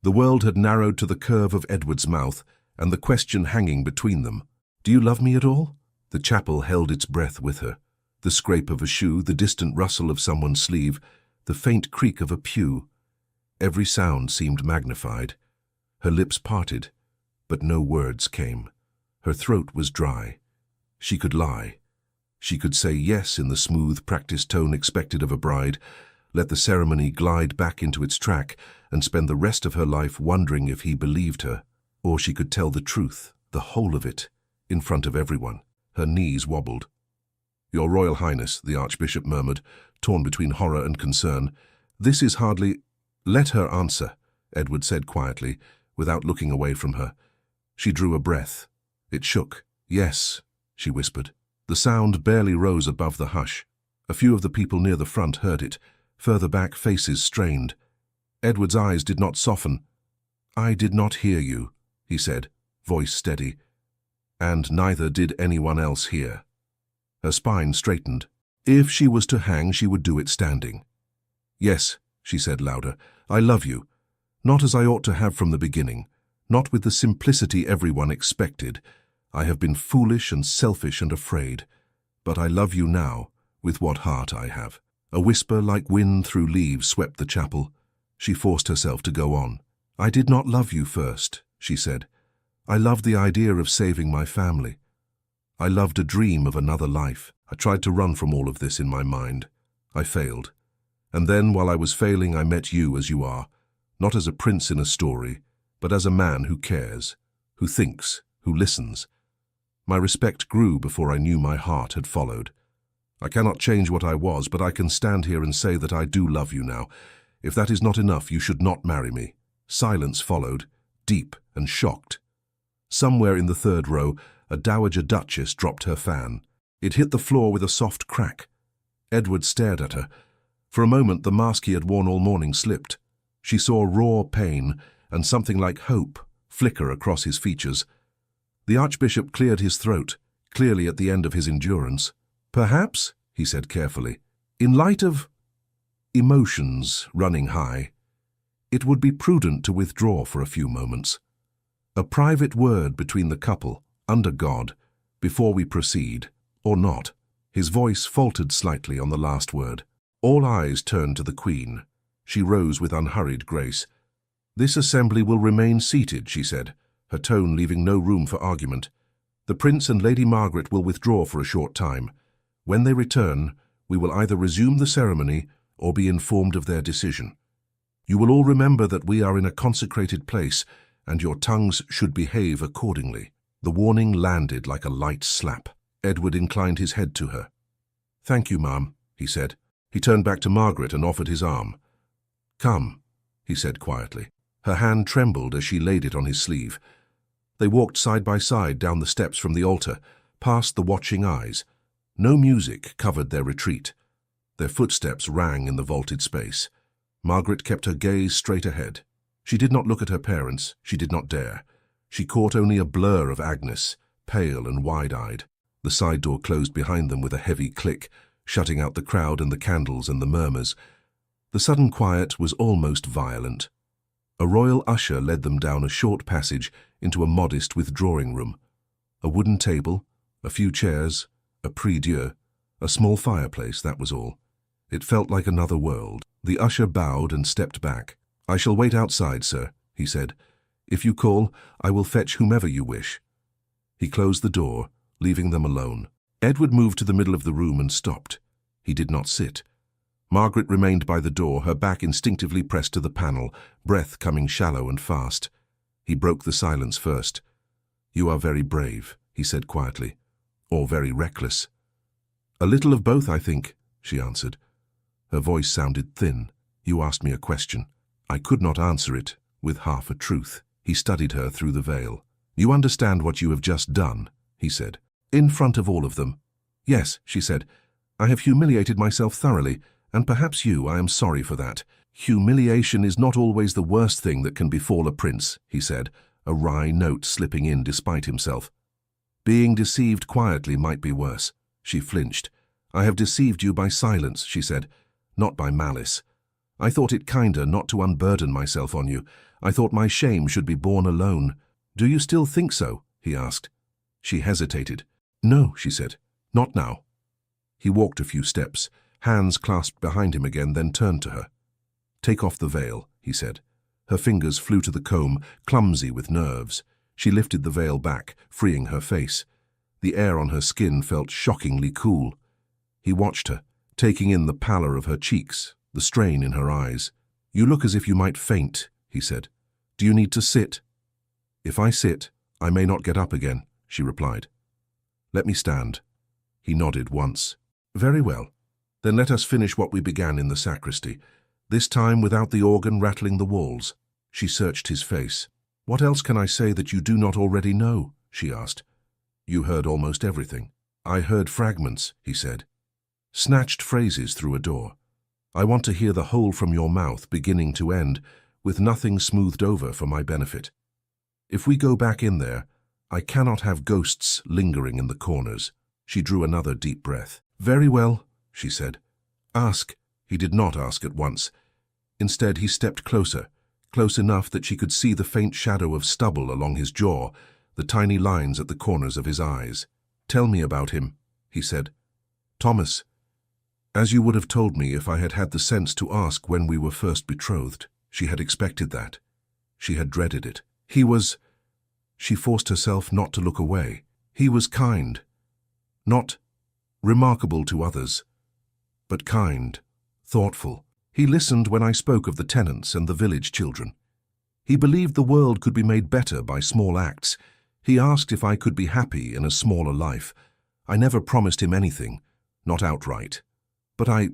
The world had narrowed to the curve of Edward's mouth, and the question hanging between them. Do you love me at all? The chapel held its breath with her. The scrape of a shoe, the distant rustle of someone's sleeve, the faint creak of a pew. Every sound seemed magnified. Her lips parted, but no words came. Her throat was dry. She could lie. She could say yes in the smooth, practiced tone expected of a bride, let the ceremony glide back into its track, and spend the rest of her life wondering if he believed her. Or she could tell the truth, the whole of it, in front of everyone. Her knees wobbled. Your Royal Highness, the Archbishop murmured, torn between horror and concern. This is hardly— Let her answer, Edward said quietly, without looking away from her. She drew a breath. It shook. Yes, she whispered. The sound barely rose above the hush. A few of the people near the front heard it. Further back, faces strained. Edward's eyes did not soften. I did not hear you, he said, voice steady. And neither did anyone else hear. Her spine straightened. If she was to hang, she would do it standing. Yes, she said louder, I love you. Not as I ought to have from the beginning. Not with the simplicity everyone expected. I have been foolish and selfish and afraid. But I love you now, with what heart I have. A whisper like wind through leaves swept the chapel. She forced herself to go on. I did not love you first, she said. I loved the idea of saving my family. I loved a dream of another life. I tried to run from all of this in my mind. I failed. And then, while I was failing, I met you as you are, not as a prince in a story, but as a man who cares, who thinks, who listens. My respect grew before I knew my heart had followed. I cannot change what I was, but I can stand here and say that I do love you now. If that is not enough, you should not marry me. Silence followed, deep and shocked. Somewhere in the third row, a dowager duchess dropped her fan. It hit the floor with a soft crack. Edward stared at her. For a moment, the mask he had worn all morning slipped. She saw raw pain and something like hope flicker across his features. The Archbishop cleared his throat, clearly at the end of his endurance. Perhaps, he said carefully, in light of emotions running high, it would be prudent to withdraw for a few moments. A private word between the couple, under God, before we proceed, or not. His voice faltered slightly on the last word. All eyes turned to the Queen. She rose with unhurried grace. This assembly will remain seated, she said, her tone leaving no room for argument. The Prince and Lady Margaret will withdraw for a short time. When they return, we will either resume the ceremony or be informed of their decision. You will all remember that we are in a consecrated place, and your tongues should behave accordingly. The warning landed like a light slap. Edward inclined his head to her. Thank you, ma'am, he said. He turned back to Margaret and offered his arm. Come, he said quietly. Her hand trembled as she laid it on his sleeve. They walked side by side down the steps from the altar, past the watching eyes. No music covered their retreat. Their footsteps rang in the vaulted space. Margaret kept her gaze straight ahead. She did not look at her parents. She did not dare. She caught only a blur of Agnes, pale and wide-eyed. The side door closed behind them with a heavy click, shutting out the crowd and the candles and the murmurs. The sudden quiet was almost violent. A royal usher led them down a short passage into a modest withdrawing room. A wooden table, a few chairs, a prie-dieu, a small fireplace, that was all. It felt like another world. The usher bowed and stepped back. I shall wait outside, sir, he said. If you call, I will fetch whomever you wish. He closed the door, leaving them alone. Edward moved to the middle of the room and stopped. He did not sit. Margaret remained by the door, her back instinctively pressed to the panel, breath coming shallow and fast. He broke the silence first. "You are very brave," he said quietly, "or very reckless." "A little of both, I think," she answered. Her voice sounded thin. "You asked me a question. I could not answer it with half a truth." He studied her through the veil. "You understand what you have just done," he said. "In front of all of them." "Yes," she said. "I have humiliated myself thoroughly, and perhaps I am sorry for that." "Humiliation is not always the worst thing that can befall a prince," he said, a wry note slipping in despite himself. "Being deceived quietly might be worse." She flinched. "I have deceived you by silence," she said, "not by malice. I thought it kinder not to unburden myself on you. I thought my shame should be borne alone." "Do you still think so?" he asked. She hesitated. "No," she said, "not now." He walked a few steps, hands clasped behind him again, then turned to her. "Take off the veil," he said. Her fingers flew to the comb, clumsy with nerves. She lifted the veil back, freeing her face. The air on her skin felt shockingly cool. He watched her, taking in the pallor of her cheeks, the strain in her eyes. "You look as if you might faint," he said. "Do you need to sit?" "If I sit, I may not get up again," she replied. "Let me stand." He nodded once. "Very well. Then let us finish what we began in the sacristy, this time without the organ rattling the walls." She searched his face. "What else can I say that you do not already know?" she asked. "You heard almost everything." "I heard fragments," he said. "Snatched phrases through a door. I want to hear the whole from your mouth, beginning to end, with nothing smoothed over for my benefit. If we go back in there, I cannot have ghosts lingering in the corners." She drew another deep breath. "Very well," she said. "Ask." He did not ask at once. Instead, he stepped closer, close enough that she could see the faint shadow of stubble along his jaw, the tiny lines at the corners of his eyes. "Tell me about him," he said. "Thomas, as you would have told me if I had had the sense to ask when we were first betrothed." She had expected that. She had dreaded it. "He was—" She forced herself not to look away. "He was kind. Not remarkable to others, but kind, thoughtful. He listened when I spoke of the tenants and the village children. He believed the world could be made better by small acts. He asked if I could be happy in a smaller life. I never promised him anything, not outright. But I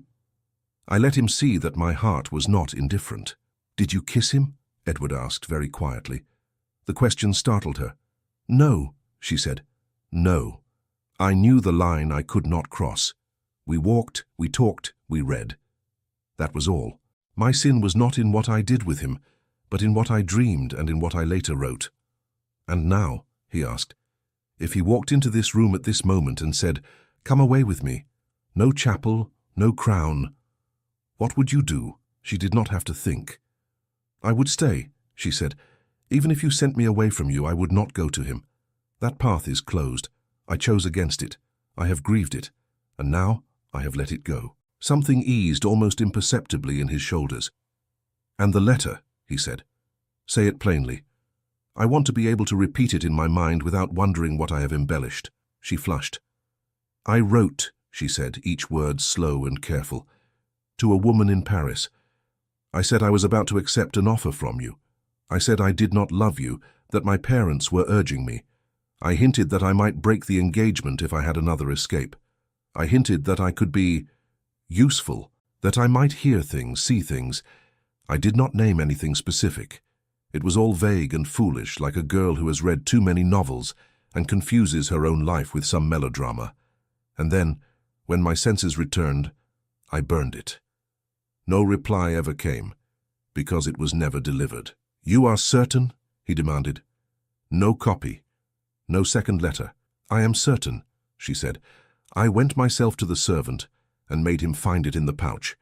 let him see that my heart was not indifferent." "Did you kiss him?" Edward asked very quietly. The question startled her. "No," she said. "No. I knew the line I could not cross. We walked, we talked, we read. That was all. My sin was not in what I did with him, but in what I dreamed and in what I later wrote." "And now," he asked, "if he walked into this room at this moment and said, 'Come away with me, no chapel, no crown,' what would you do?" She did not have to think. "I would stay," she said. "Even if you sent me away from you, I would not go to him. That path is closed. I chose against it. I have grieved it. And now I have let it go." Something eased almost imperceptibly in his shoulders. "And the letter," he said. "Say it plainly. I want to be able to repeat it in my mind without wondering what I have embellished." She flushed. "I wrote," she said, each word slow and careful, "to a woman in Paris. I said I was about to accept an offer from you. I said I did not love you, that my parents were urging me. I hinted that I might break the engagement if I had another escape. I hinted that I could be useful, that I might hear things, see things. I did not name anything specific. It was all vague and foolish, like a girl who has read too many novels and confuses her own life with some melodrama. And then, when my senses returned, I burned it. No reply ever came, because it was never delivered." "You are certain?" he demanded. "No copy. No second letter." "I am certain," she said. "I went myself to the servant and made him find it in the pouch.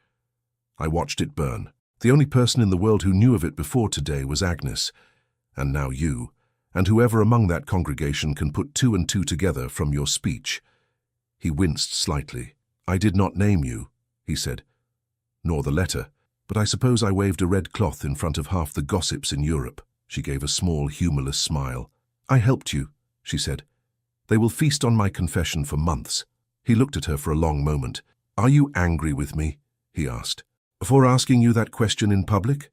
I watched it burn. The only person in the world who knew of it before today was Agnes, and now you, and whoever among that congregation can put two and two together from your speech." He winced slightly. "I did not name you," he said, "nor the letter, but I suppose I waved a red cloth in front of half the gossips in Europe." She gave a small, humorless smile. "I helped you," she said. "They will feast on my confession for months. He looked at her for a long moment. "Are you angry with me?" he asked. "For asking you that question in public?"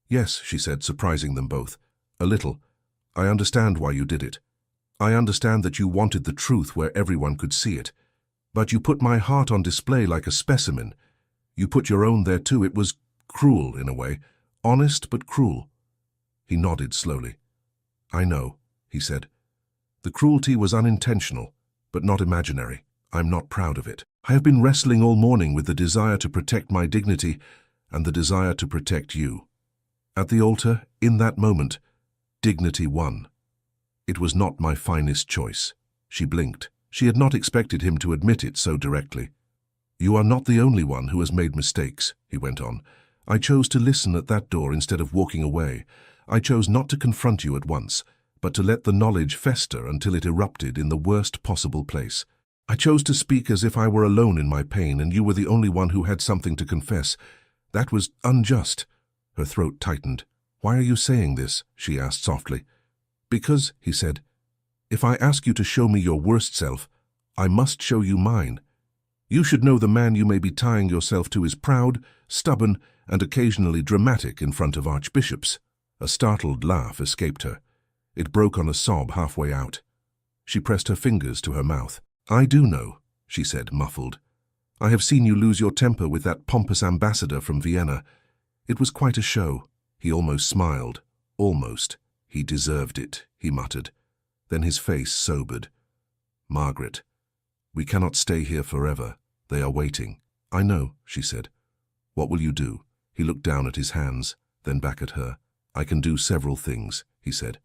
"Yes," she said, surprising them both. "A little. I understand why you did it. I understand that you wanted the truth where everyone could see it. But you put my heart on display like a specimen. You put your own there too. It was cruel, in a way. Honest, but cruel." He nodded slowly. "I know," he said. "The cruelty was unintentional, but not imaginary. I'm not proud of it. I have been wrestling all morning with the desire to protect my dignity and the desire to protect you. At the altar, in that moment, dignity won. It was not my finest choice." She blinked. She had not expected him to admit it so directly. "You are not the only one who has made mistakes," he went on. "I chose to listen at that door instead of walking away. I chose not to confront you at once, but to let the knowledge fester until it erupted in the worst possible place. I chose to speak as if I were alone in my pain and you were the only one who had something to confess. That was unjust." Her throat tightened. "Why are you saying this?" she asked softly. "Because," he said, "if I ask you to show me your worst self, I must show you mine. You should know the man you may be tying yourself to is proud, stubborn, and occasionally dramatic in front of archbishops." A startled laugh escaped her. It broke on a sob halfway out. She pressed her fingers to her mouth. "I do know," she said, muffled. "I have seen you lose your temper with that pompous ambassador from Vienna. It was quite a show." He almost smiled. Almost. "He deserved it," he muttered. Then his face sobered. "Margaret, we cannot stay here forever. They are waiting." "I know," she said. "What will you do?" He looked down at his hands, then back at her. "I can do several things," he said.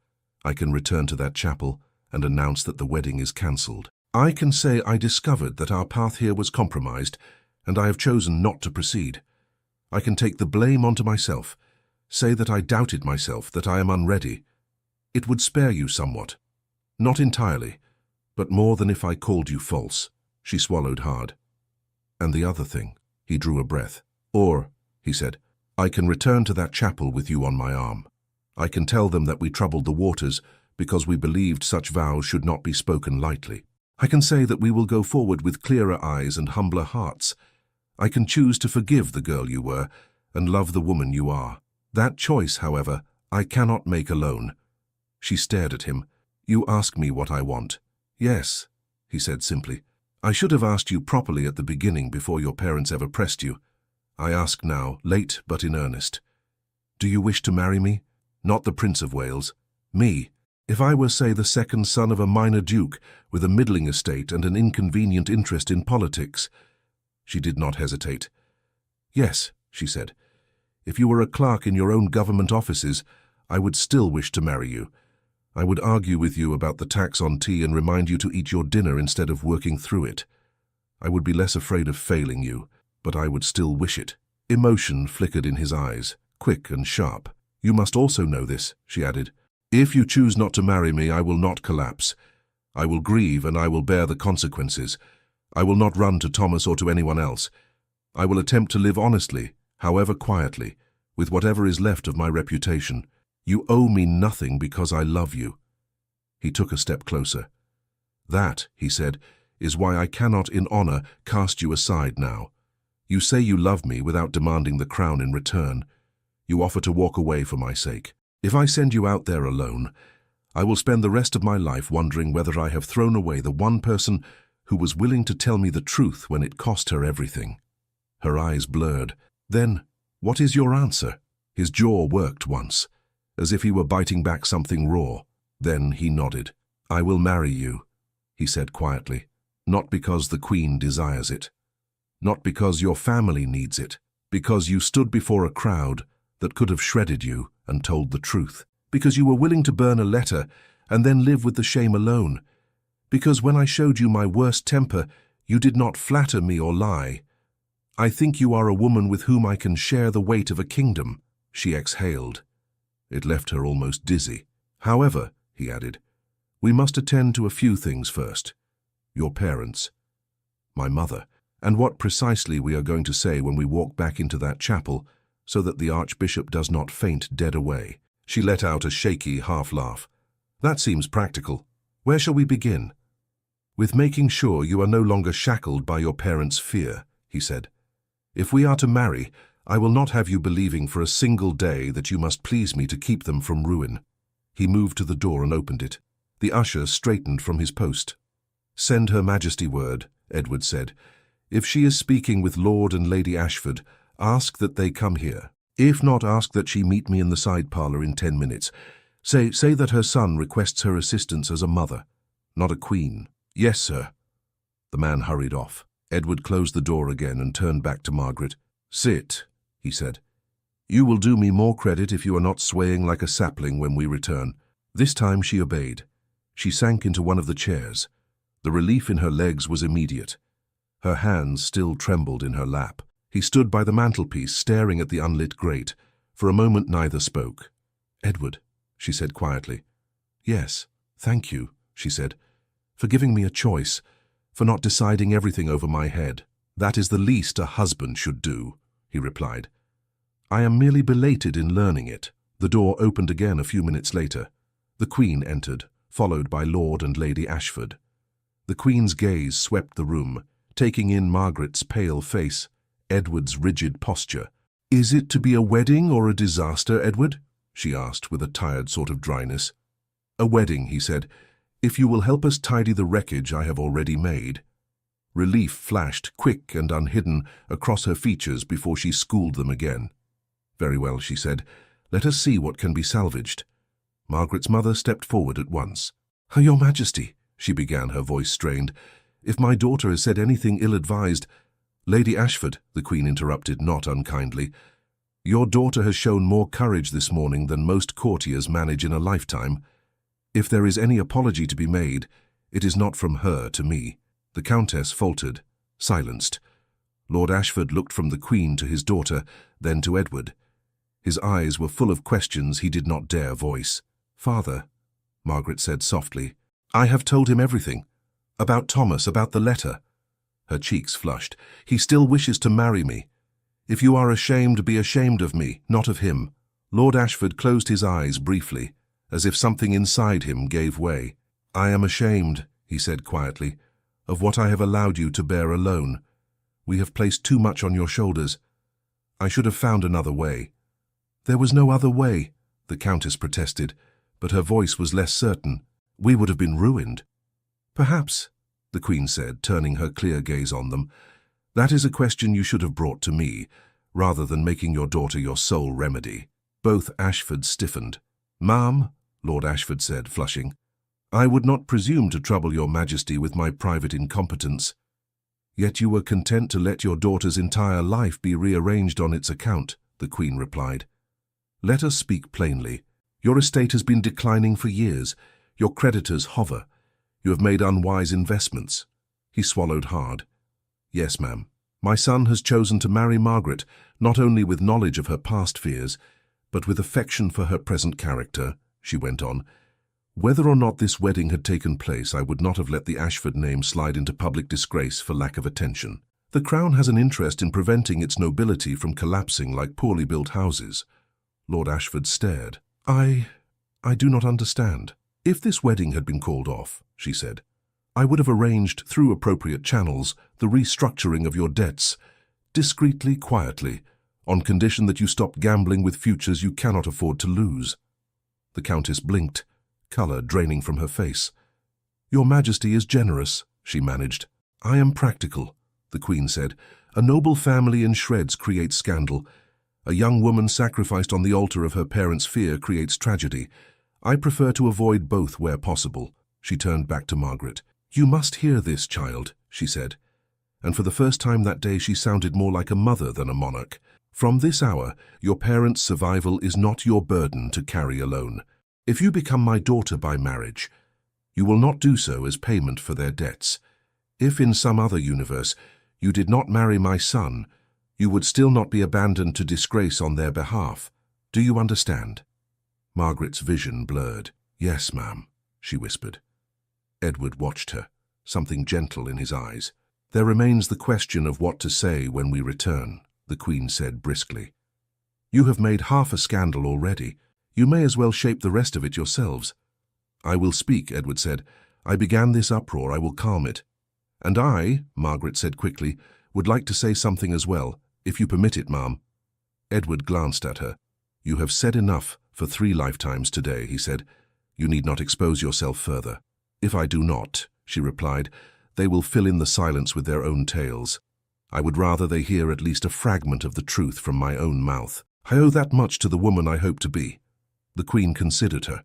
"I can return to that chapel and announce that the wedding is cancelled. I can say I discovered that our path here was compromised, and I have chosen not to proceed. I can take the blame onto myself, say that I doubted myself, that I am unready. It would spare you somewhat. Not entirely, but more than if I called you false." She swallowed hard. "And the other thing," he drew a breath. "Or," he said, "I can return to that chapel with you on my arm. I can tell them that we troubled the waters because we believed such vows should not be spoken lightly. I can say that we will go forward with clearer eyes and humbler hearts. I can choose to forgive the girl you were and love the woman you are. That choice, however, I cannot make alone." She stared at him. "You ask me what I want." "Yes," he said simply. "I should have asked you properly at the beginning before your parents ever pressed you. I ask now, late but in earnest. Do you wish to marry me? Not the Prince of Wales. Me. If I were, say, the second son of a minor duke with a middling estate and an inconvenient interest in politics." She did not hesitate. "Yes," she said. "If you were a clerk in your own government offices, I would still wish to marry you. I would argue with you about the tax on tea and remind you to eat your dinner instead of working through it. I would be less afraid of failing you, but I would still wish it." Emotion flickered in his eyes, quick and sharp. "You must also know this," she added. "If you choose not to marry me, I will not collapse. I will grieve and I will bear the consequences. I will not run to Thomas or to anyone else. I will attempt to live honestly, however quietly, with whatever is left of my reputation. You owe me nothing because I love you." He took a step closer. "That," he said, "is why I cannot in honor cast you aside now. You say you love me without demanding the crown in return. You offer to walk away for my sake. If I send you out there alone, I will spend the rest of my life wondering whether I have thrown away the one person who was willing to tell me the truth when it cost her everything." Her eyes blurred. "Then, what is your answer?" His jaw worked once, as if he were biting back something raw. Then he nodded. "I will marry you," he said quietly, "not because the Queen desires it, not because your family needs it, because you stood before a crowd that could have shredded you and told the truth, because you were willing to burn a letter and then live with the shame alone, because when I showed you my worst temper, you did not flatter me or lie. I think you are a woman with whom I can share the weight of a kingdom." She exhaled. It left her almost dizzy. "However," he added, "we must attend to a few things first. Your parents, my mother, and what precisely we are going to say when we walk back into that chapel so that the Archbishop does not faint dead away." She let out a shaky half-laugh. "That seems practical. Where shall we begin?" "With making sure you are no longer shackled by your parents' fear," he said. "If we are to marry, I will not have you believing for a single day that you must please me to keep them from ruin." He moved to the door and opened it. The usher straightened from his post. "Send Her Majesty word," Edward said. "If she is speaking with Lord and Lady Ashford, ask that they come here. If not, ask that she meet me in the side parlour in 10 minutes. Say that her son requests her assistance as a mother, not a queen." "Yes, sir." The man hurried off. Edward closed the door again and turned back to Margaret. "Sit," he said. "You will do me more credit if you are not swaying like a sapling when we return." This time she obeyed. She sank into one of the chairs. The relief in her legs was immediate. Her hands still trembled in her lap. He stood by the mantelpiece, staring at the unlit grate. For a moment neither spoke. "Edward," she said quietly. "Yes, thank you," she said, "for giving me a choice, for not deciding everything over my head." "That is the least a husband should do," he replied. "I am merely belated in learning it." The door opened again a few minutes later. The Queen entered, followed by Lord and Lady Ashford. The Queen's gaze swept the room, taking in Margaret's pale face, Edward's rigid posture. "Is it to be a wedding or a disaster, Edward?" she asked with a tired sort of dryness. "A wedding," he said, "if you will help us tidy the wreckage I have already made." Relief flashed, quick and unhidden, across her features before she schooled them again. "Very well," she said. "Let us see what can be salvaged." Margaret's mother stepped forward at once. "Your Majesty," she began, her voice strained, "if my daughter has said anything ill-advised—" "Lady Ashford," the Queen interrupted, not unkindly, "your daughter has shown more courage this morning than most courtiers manage in a lifetime. If there is any apology to be made, it is not from her to me." The Countess faltered, silenced. Lord Ashford looked from the Queen to his daughter, then to Edward. His eyes were full of questions he did not dare voice. "Father," Margaret said softly, "I have told him everything. About Thomas, about the letter." Her cheeks flushed. "He still wishes to marry me. If you are ashamed, be ashamed of me, not of him." Lord Ashford closed his eyes briefly, as if something inside him gave way. "I am ashamed," he said quietly, "of what I have allowed you to bear alone. We have placed too much on your shoulders. I should have found another way." "There was no other way," the Countess protested, but her voice was less certain. "We would have been ruined." "Perhaps," the Queen said, turning her clear gaze on them. "That is a question you should have brought to me, rather than making your daughter your sole remedy." Both Ashfords stiffened. "Ma'am," Lord Ashford said, flushing, "I would not presume to trouble your Majesty with my private incompetence. Yet you were content to let your daughter's entire life be rearranged on its account," the Queen replied. "Let us speak plainly. Your estate has been declining for years. Your creditors hover. You have made unwise investments." He swallowed hard. "Yes, ma'am. My son has chosen to marry Margaret, not only with knowledge of her past fears, but with affection for her present character," she went on. "Whether or not this wedding had taken place, I would not have let the Ashford name slide into public disgrace for lack of attention. The Crown has an interest in preventing its nobility from collapsing like poorly built houses." Lord Ashford stared. I do not understand." "If this wedding had been called off," she said, "I would have arranged, through appropriate channels, the restructuring of your debts, discreetly, quietly, on condition that you stop gambling with futures you cannot afford to lose." The Countess blinked, colour draining from her face. "Your Majesty is generous," she managed. "I am practical," the Queen said. "A noble family in shreds creates scandal. A young woman sacrificed on the altar of her parents' fear creates tragedy. I prefer to avoid both where possible." She turned back to Margaret. "You must hear this, child," she said. And for the first time that day she sounded more like a mother than a monarch. "From this hour, your parents' survival is not your burden to carry alone. If you become my daughter by marriage, you will not do so as payment for their debts. If in some other universe you did not marry my son, you would still not be abandoned to disgrace on their behalf. Do you understand?" Margaret's vision blurred. "Yes, ma'am," she whispered. Edward watched her, something gentle in his eyes. "There remains the question of what to say when we return," the Queen said briskly. "You have made half a scandal already. You may as well shape the rest of it yourselves." "I will speak," Edward said. I began this uproar, I will calm it. And I, Margaret said quickly, would like to say something as well, if you permit it, ma'am. Edward glanced at her. You have said enough for 3 lifetimes today, he said. You need not expose yourself further. If I do not, she replied, they will fill in the silence with their own tales. I would rather they hear at least a fragment of the truth from my own mouth. I owe that much to the woman I hope to be. The Queen considered her.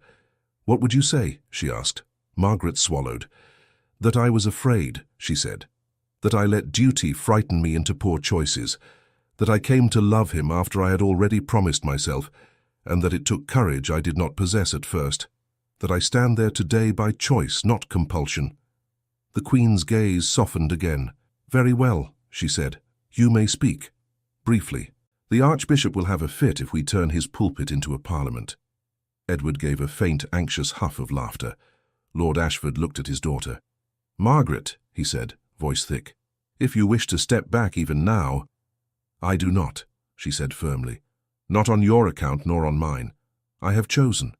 What would you say? She asked. Margaret swallowed. That I was afraid, she said. That I let duty frighten me into poor choices. That I came to love him after I had already promised myself, and that it took courage I did not possess at first. That I stand there today by choice, not compulsion. The Queen's gaze softened again. Very well, she said. You may speak. Briefly. The Archbishop will have a fit if we turn his pulpit into a parliament. Edward gave a faint, anxious huff of laughter. Lord Ashford looked at his daughter. Margaret, he said, voice thick, if you wish to step back even now— I do not, she said firmly. Not on your account nor on mine. I have chosen.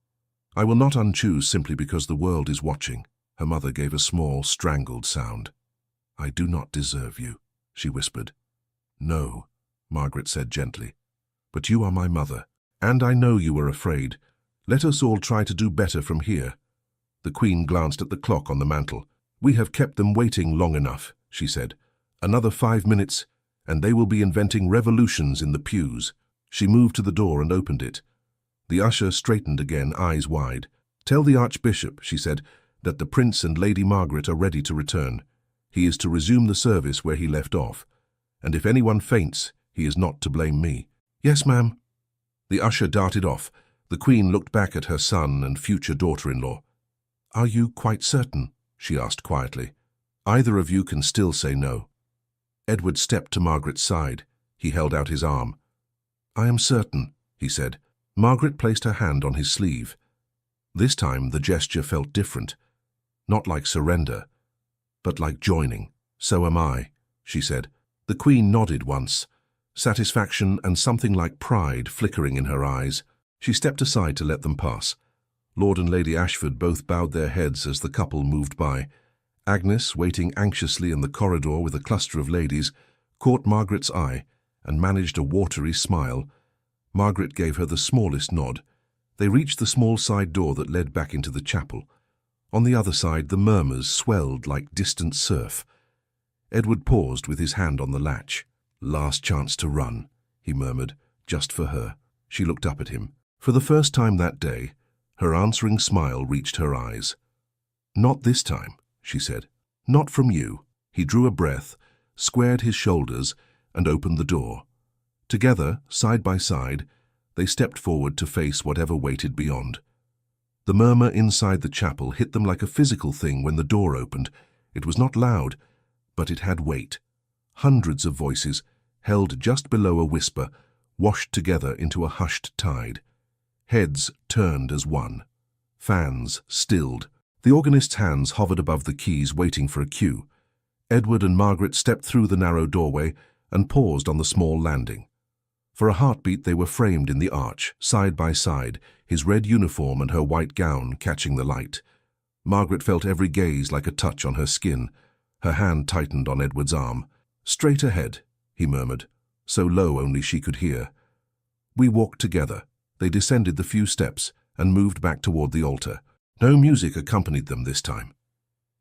I will not unchoose simply because the world is watching. Her mother gave a small, strangled sound. I do not deserve you, she whispered. No, Margaret said gently. But you are my mother, and I know you were afraid. Let us all try to do better from here. The Queen glanced at the clock on the mantel. We have kept them waiting long enough, she said. Another 5 minutes, and they will be inventing revolutions in the pews. She moved to the door and opened it. The usher straightened again, eyes wide. Tell the Archbishop, she said, that the Prince and Lady Margaret are ready to return. He is to resume the service where he left off. And if anyone faints, he is not to blame me. Yes, ma'am. The usher darted off. The Queen looked back at her son and future daughter-in-law. Are you quite certain? She asked quietly. Either of you can still say no. Edward stepped to Margaret's side. He held out his arm. I am certain, he said. Margaret placed her hand on his sleeve. This time the gesture felt different. Not like surrender, but like joining. So am I, she said. The Queen nodded once, satisfaction and something like pride flickering in her eyes. She stepped aside to let them pass. Lord and Lady Ashford both bowed their heads as the couple moved by. Agnes, waiting anxiously in the corridor with a cluster of ladies, caught Margaret's eye and managed a watery smile. Margaret gave her the smallest nod. They reached the small side door that led back into the chapel. On the other side, the murmurs swelled like distant surf. Edward paused with his hand on the latch. Last chance to run, he murmured, just for her. She looked up at him. For the first time that day, her answering smile reached her eyes. Not this time, she said. Not from you. He drew a breath, squared his shoulders, and opened the door. Together, side by side, they stepped forward to face whatever waited beyond. The murmur inside the chapel hit them like a physical thing when the door opened. It was not loud, but it had weight. Hundreds of voices, held just below a whisper, washed together into a hushed tide. Heads turned as one. Fans stilled. The organist's hands hovered above the keys, waiting for a cue. Edward and Margaret stepped through the narrow doorway and paused on the small landing. For a heartbeat they were framed in the arch, side by side, his red uniform and her white gown catching the light. Margaret felt every gaze like a touch on her skin. Her hand tightened on Edward's arm. Straight ahead, he murmured, so low only she could hear. We walked together. They descended the few steps and moved back toward the altar. No music accompanied them this time.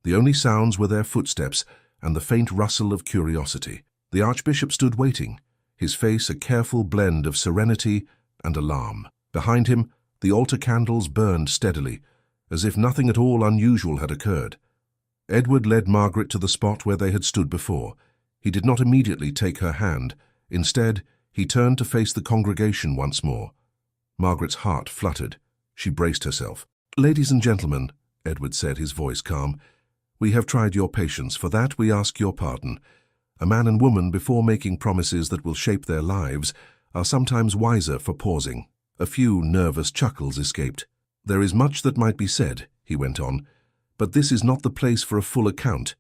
The only sounds were their footsteps and the faint rustle of curiosity. The Archbishop stood waiting, his face a careful blend of serenity and alarm. Behind him, the altar candles burned steadily, as if nothing at all unusual had occurred. Edward led Margaret to the spot where they had stood before. He did not immediately take her hand. Instead, he turned to face the congregation once more. Margaret's heart fluttered. She braced herself. Ladies and gentlemen, Edward said, his voice calm, we have tried your patience. For that we ask your pardon. A man and woman, before making promises that will shape their lives, are sometimes wiser for pausing. A few nervous chuckles escaped. There is much that might be said, he went on, but this is not the place for a full account.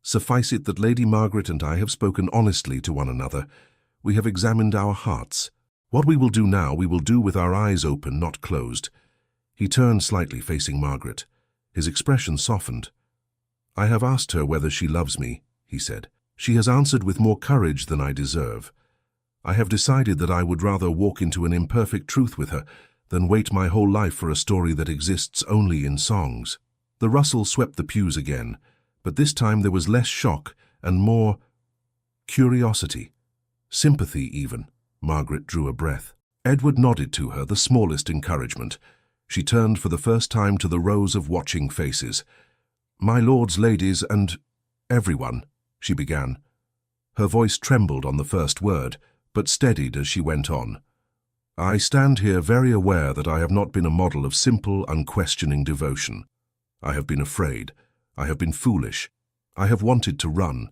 Suffice it that Lady Margaret and I have spoken honestly to one another. We have examined our hearts. What we will do now, we will do with our eyes open, not closed. He turned slightly, facing Margaret. His expression softened. I have asked her whether she loves me, he said. She has answered with more courage than I deserve. I have decided that I would rather walk into an imperfect truth with her than wait my whole life for a story that exists only in songs. The rustle swept the pews again, but this time there was less shock and more curiosity, sympathy even. Margaret drew a breath. Edward nodded to her, the smallest encouragement. She turned for the first time to the rows of watching faces. "My lords, ladies, and everyone," she began. Her voice trembled on the first word, but steadied as she went on. "I stand here very aware that I have not been a model of simple, unquestioning devotion. I have been afraid. I have been foolish. I have wanted to run.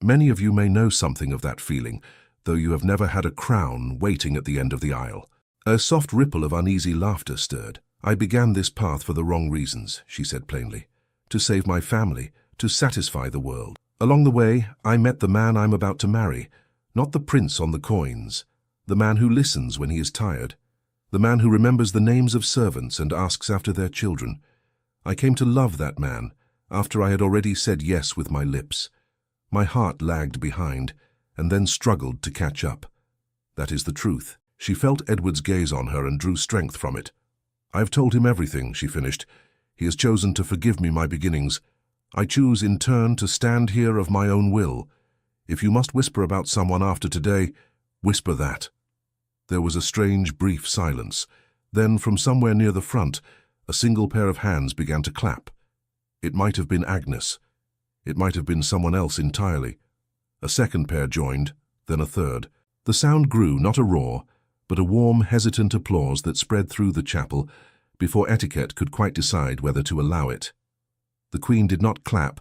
Many of you may know something of that feeling, though you have never had a crown waiting at the end of the aisle." A soft ripple of uneasy laughter stirred. "I began this path for the wrong reasons," she said plainly. "To save my family, to satisfy the world. Along the way, I met the man I'm about to marry, not the prince on the coins, the man who listens when he is tired, the man who remembers the names of servants and asks after their children. I came to love that man after I had already said yes with my lips. My heart lagged behind and then struggled to catch up. That is the truth." She felt Edward's gaze on her and drew strength from it. "I have told him everything," she finished. "He has chosen to forgive me my beginnings. I choose in turn to stand here of my own will. If you must whisper about someone after today, whisper that." There was a strange, brief silence. Then, from somewhere near the front, a single pair of hands began to clap. It might have been Agnes. It might have been someone else entirely. A second pair joined, then a third. The sound grew, not a roar, but a warm, hesitant applause that spread through the chapel before etiquette could quite decide whether to allow it. The Queen did not clap,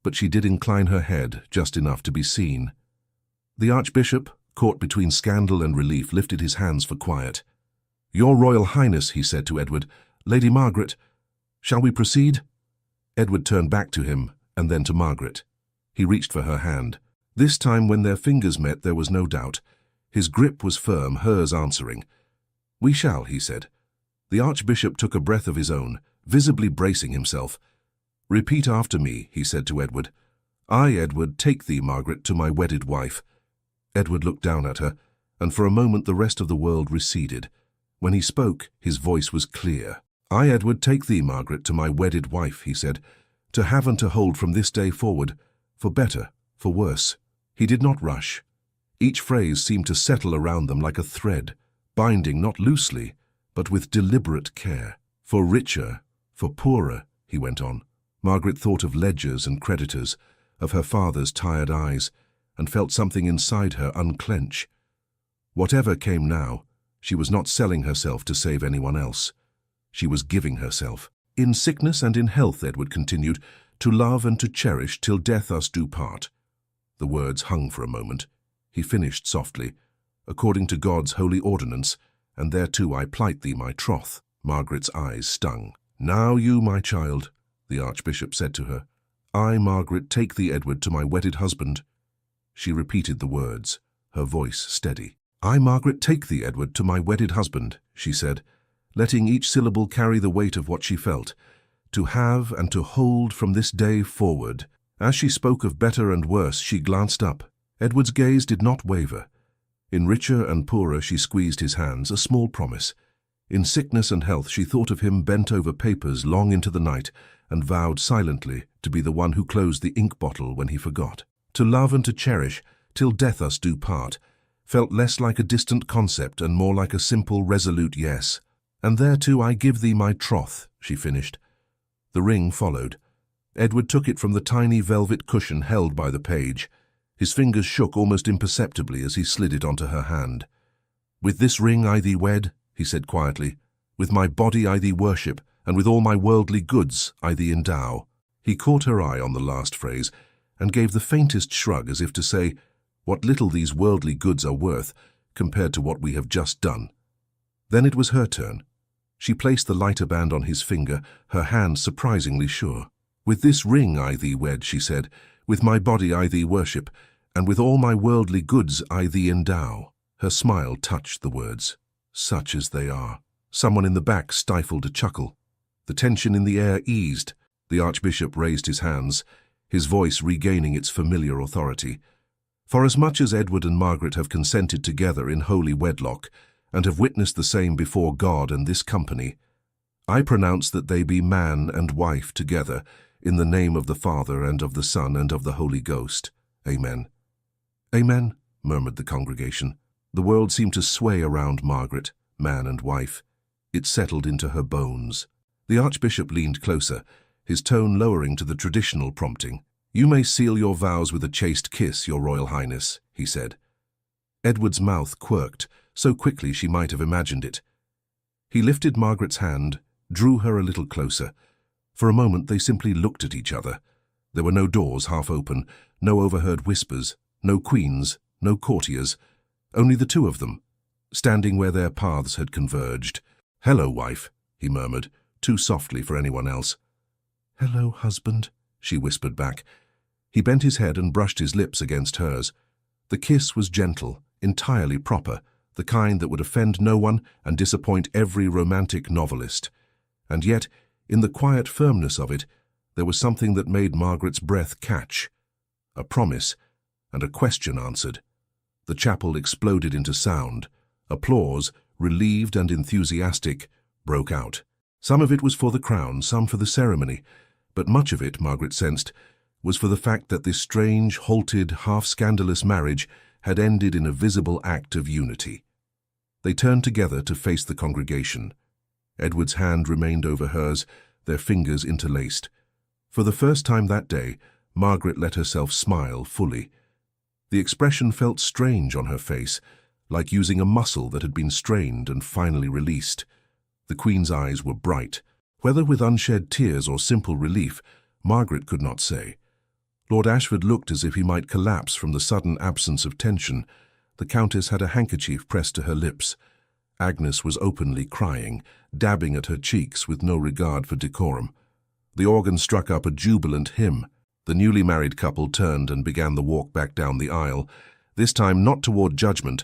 but she did incline her head just enough to be seen. The Archbishop, caught between scandal and relief, lifted his hands for quiet. "Your Royal Highness," he said to Edward, "Lady Margaret, shall we proceed?" Edward turned back to him, and then to Margaret. He reached for her hand. This time, when their fingers met, there was no doubt. His grip was firm, hers answering. "We shall," he said. The Archbishop took a breath of his own, visibly bracing himself. "Repeat after me," he said to Edward. "I, Edward, take thee, Margaret, to my wedded wife." Edward looked down at her, and for a moment the rest of the world receded. When he spoke, his voice was clear. "I, Edward, take thee, Margaret, to my wedded wife," he said, "to have and to hold from this day forward, for better, for worse." He did not rush. Each phrase seemed to settle around them like a thread, binding not loosely, but with deliberate care. "For richer, for poorer," he went on. Margaret thought of ledgers and creditors, of her father's tired eyes, and felt something inside her unclench. Whatever came now, she was not selling herself to save anyone else. She was giving herself. "In sickness and in health," Edward continued, "to love and to cherish till death us do part." The words hung for a moment. He finished softly, "According to God's holy ordinance, and thereto I plight thee my troth." Margaret's eyes stung. "Now you, my child," the Archbishop said to her. "I, Margaret, take thee, Edward, to my wedded husband." She repeated the words, her voice steady. "I, Margaret, take thee, Edward, to my wedded husband," she said, letting each syllable carry the weight of what she felt. "To have and to hold from this day forward." As she spoke of better and worse, she glanced up. Edward's gaze did not waver. In richer and poorer she squeezed his hands, a small promise. In sickness and health she thought of him bent over papers long into the night, and vowed silently to be the one who closed the ink bottle when he forgot. To love and to cherish, till death us do part, felt less like a distant concept and more like a simple, resolute yes. "And thereto I give thee my troth," she finished. The ring followed. Edward took it from the tiny velvet cushion held by the page. His fingers shook almost imperceptibly as he slid it onto her hand. "With this ring I thee wed," he said quietly. "With my body I thee worship, and with all my worldly goods I thee endow." He caught her eye on the last phrase, and gave the faintest shrug as if to say, "What little these worldly goods are worth, compared to what we have just done." Then it was her turn. She placed the lighter band on his finger, her hand surprisingly sure. "With this ring I thee wed," she said, "with my body I thee worship, and with all my worldly goods I thee endow." Her smile touched the words. "Such as they are." Someone in the back stifled a chuckle. The tension in the air eased. The Archbishop raised his hands, his voice regaining its familiar authority. "Forasmuch as Edward and Margaret have consented together in holy wedlock, and have witnessed the same before God and this company, I pronounce that they be man and wife together, in the name of the Father and of the Son and of the Holy Ghost. Amen." "Amen," murmured the congregation. The world seemed to sway around Margaret, man and wife. It settled into her bones. The Archbishop leaned closer, his tone lowering to the traditional prompting. "You may seal your vows with a chaste kiss, Your Royal Highness," he said. Edward's mouth quirked, so quickly she might have imagined it. He lifted Margaret's hand, drew her a little closer. For a moment they simply looked at each other. There were no doors half open, no overheard whispers, no queens, no courtiers, only the two of them, standing where their paths had converged. "Hello, wife," he murmured, too softly for anyone else. "Hello, husband," she whispered back. He bent his head and brushed his lips against hers. The kiss was gentle, entirely proper, the kind that would offend no one and disappoint every romantic novelist. And yet, in the quiet firmness of it, there was something that made Margaret's breath catch. A promise and a question answered. The chapel exploded into sound. Applause, relieved and enthusiastic, broke out. Some of it was for the crown, some for the ceremony, but much of it, Margaret sensed, was for the fact that this strange, halted, half-scandalous marriage had ended in a visible act of unity. They turned together to face the congregation. Edward's hand remained over hers, their fingers interlaced. For the first time that day, Margaret let herself smile fully. The expression felt strange on her face, like using a muscle that had been strained and finally released. The Queen's eyes were bright. Whether with unshed tears or simple relief, Margaret could not say. Lord Ashford looked as if he might collapse from the sudden absence of tension. The Countess had a handkerchief pressed to her lips. Agnes was openly crying, dabbing at her cheeks with no regard for decorum. The organ struck up a jubilant hymn. The newly married couple turned and began the walk back down the aisle, this time not toward judgment,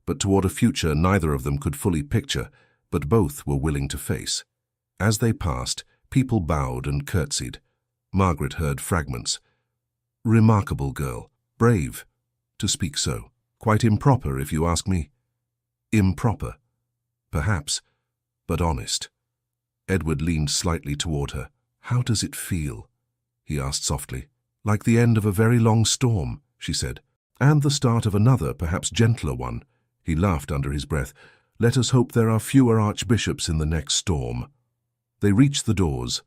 but toward a future neither of them could fully picture, but both were willing to face. As they passed, people bowed and curtsied. Margaret heard fragments. "Remarkable girl, brave, to speak so. Quite improper, if you ask me." Improper, perhaps, but honest. Edward leaned slightly toward her. "How does it feel?" he asked softly. "Like the end of a very long storm," she said. "And the start of another, perhaps gentler one." He laughed under his breath. "Let us hope there are fewer archbishops in the next storm." They reached the doors.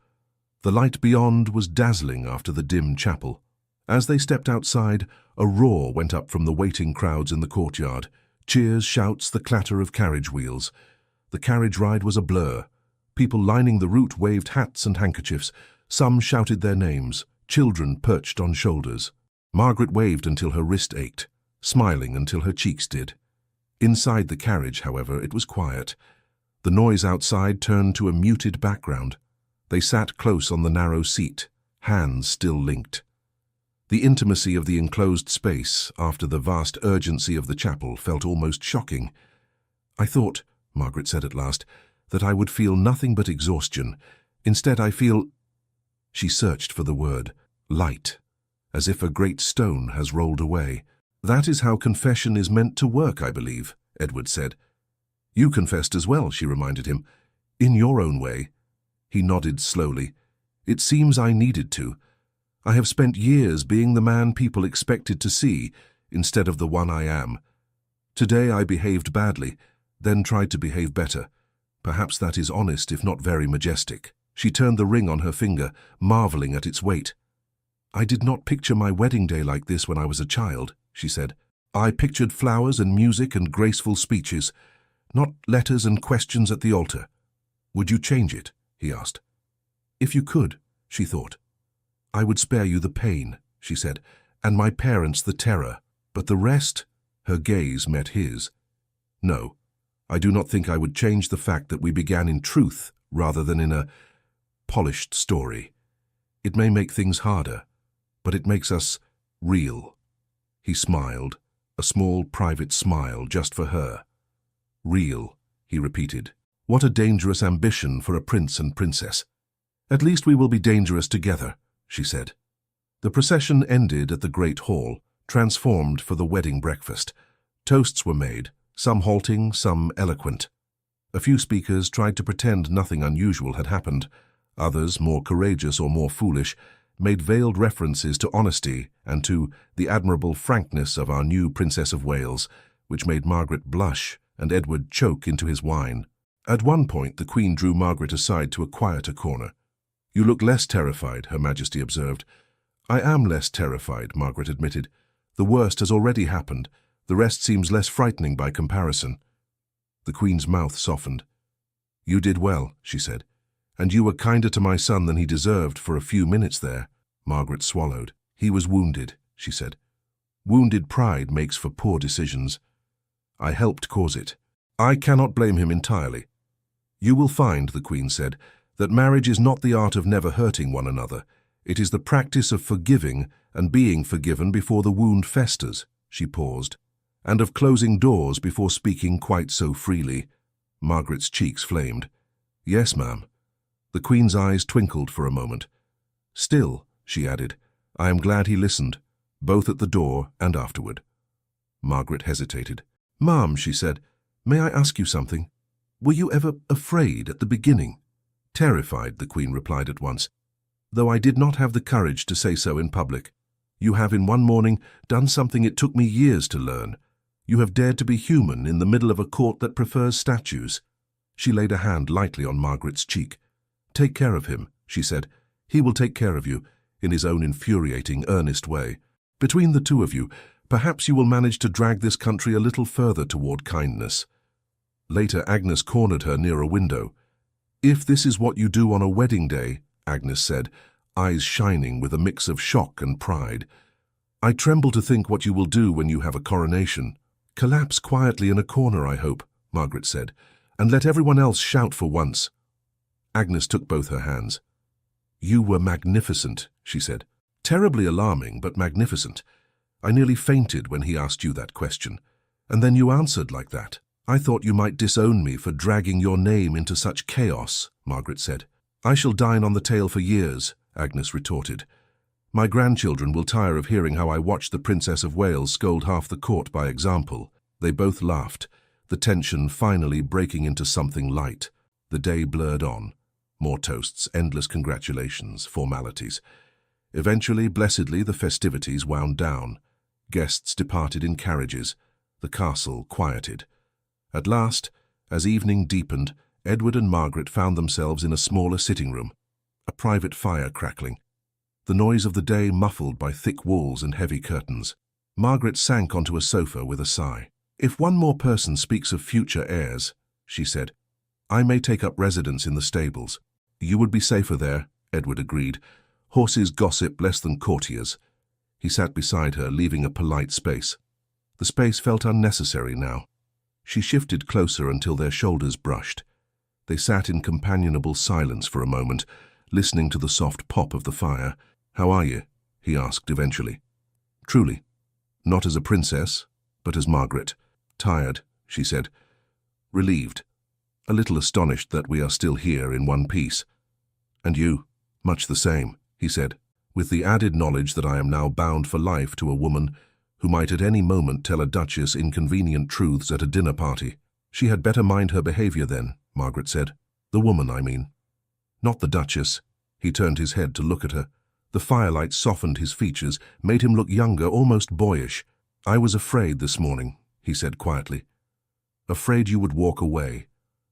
The light beyond was dazzling after the dim chapel. As they stepped outside, a roar went up from the waiting crowds in the courtyard. Cheers, shouts, the clatter of carriage wheels. The carriage ride was a blur. People lining the route waved hats and handkerchiefs. Some shouted their names. Children perched on shoulders. Margaret waved until her wrist ached, smiling until her cheeks did. Inside the carriage, however, it was quiet. The noise outside turned to a muted background. They sat close on the narrow seat, hands still linked. The intimacy of the enclosed space, after the vast urgency of the chapel, felt almost shocking. "I thought," Margaret said at last, "that I would feel nothing but exhaustion. Instead, I feel—" She searched for the word, "light, as if a great stone has rolled away." "That is how confession is meant to work, I believe," Edward said. "You confessed as well," she reminded him. "In your own way." He nodded slowly. "It seems I needed to. I have spent years being the man people expected to see, instead of the one I am. Today I behaved badly, then tried to behave better. Perhaps that is honest, if not very majestic." She turned the ring on her finger, marveling at its weight. "I did not picture my wedding day like this when I was a child," she said. "I pictured flowers and music and graceful speeches, not letters and questions at the altar." "Would you change it?" he asked. "If you could," she thought. "I would spare you the pain," she said, "and my parents the terror. But the rest—" her gaze met his. "No, I do not think I would change the fact that we began in truth rather than in a polished story. It may make things harder, but it makes us real." He smiled, a small private smile just for her. "Real," he repeated. "What a dangerous ambition for a prince and princess." "At least we will be dangerous together," she said. The procession ended at the great hall, transformed for the wedding breakfast. Toasts were made, some halting, some eloquent. A few speakers tried to pretend nothing unusual had happened. Others, more courageous or more foolish, made veiled references to honesty and to the admirable frankness of our new Princess of Wales, which made Margaret blush and Edward choke into his wine. At one point, the Queen drew Margaret aside to a quieter corner. "You look less terrified," Her Majesty observed. "I am less terrified," Margaret admitted. "The worst has already happened. The rest seems less frightening by comparison." The Queen's mouth softened. "You did well," she said. "And you were kinder to my son than he deserved for a few minutes there." Margaret swallowed. "He was wounded," she said. "Wounded pride makes for poor decisions. I helped cause it. I cannot blame him entirely." "You will find," the Queen said, "that marriage is not the art of never hurting one another. It is the practice of forgiving and being forgiven before the wound festers." She paused. "And of closing doors before speaking quite so freely." Margaret's cheeks flamed. "Yes, ma'am." The Queen's eyes twinkled for a moment. "Still," she added, "I am glad he listened, both at the door and afterward." Margaret hesitated. "Ma'am," she said, "may I ask you something? Were you ever afraid at the beginning?" "Terrified," the Queen replied at once, "though I did not have the courage to say so in public. You have in one morning done something it took me years to learn. You have dared to be human in the middle of a court that prefers statues." She laid a hand lightly on Margaret's cheek. "Take care of him," she said. "He will take care of you, in his own infuriating, earnest way. Between the two of you, perhaps you will manage to drag this country a little further toward kindness." Later, Agnes cornered her near a window. "If this is what you do on a wedding day," Agnes said, eyes shining with a mix of shock and pride, "I tremble to think what you will do when you have a coronation." "Collapse quietly in a corner, I hope," Margaret said, "and let everyone else shout for once." Agnes took both her hands. "You were magnificent," she said. "Terribly alarming, but magnificent. I nearly fainted when he asked you that question. And then you answered like that. I thought you might disown me for dragging your name into such chaos," Margaret said. "I shall dine on the tale for years," Agnes retorted. "My grandchildren will tire of hearing how I watched the Princess of Wales scold half the court by example." They both laughed, the tension finally breaking into something light. The day blurred on. More toasts, endless congratulations, formalities. Eventually, blessedly, the festivities wound down. Guests departed in carriages. The castle quieted. At last, as evening deepened, Edward and Margaret found themselves in a smaller sitting room, a private fire crackling, the noise of the day muffled by thick walls and heavy curtains. Margaret sank onto a sofa with a sigh. "If one more person speaks of future heirs," she said, "I may take up residence in the stables." "You would be safer there," Edward agreed. "Horses gossip less than courtiers." He sat beside her, leaving a polite space. The space felt unnecessary now. She shifted closer until their shoulders brushed. They sat in companionable silence for a moment, listening to the soft pop of the fire. "How are you?" he asked eventually. "Truly. Not as a princess, but as Margaret." "Tired," she said. "Relieved. A little astonished that we are still here in one piece." "And you?" "Much the same," he said, "with the added knowledge that I am now bound for life to a woman who might at any moment tell a duchess inconvenient truths at a dinner party." "She had better mind her behavior then," Margaret said. "The woman, I mean." "Not the duchess." He turned his head to look at her. The firelight softened his features, made him look younger, almost boyish. "I was afraid this morning," he said quietly. "Afraid you would walk away.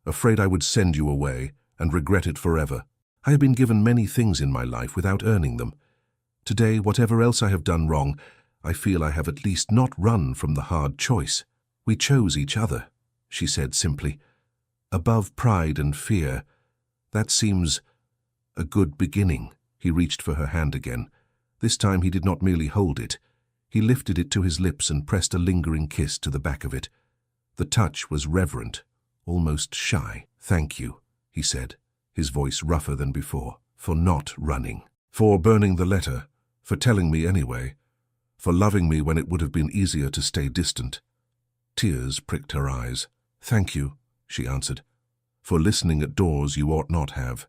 Afraid I would send you away and regret it forever. I have been given many things in my life without earning them. Today, whatever else I have done wrong, I feel I have at least not run from the hard choice. We chose each other," she said simply. "Above pride and fear, that seems a good beginning." He reached for her hand again. This time he did not merely hold it. He lifted it to his lips and pressed a lingering kiss to the back of it. The touch was reverent, almost shy. "Thank you," he said, his voice rougher than before, "for not running, for burning the letter, for telling me anyway, for loving me when it would have been easier to stay distant." Tears pricked her eyes. "Thank you," she answered, "for listening at doors you ought not have,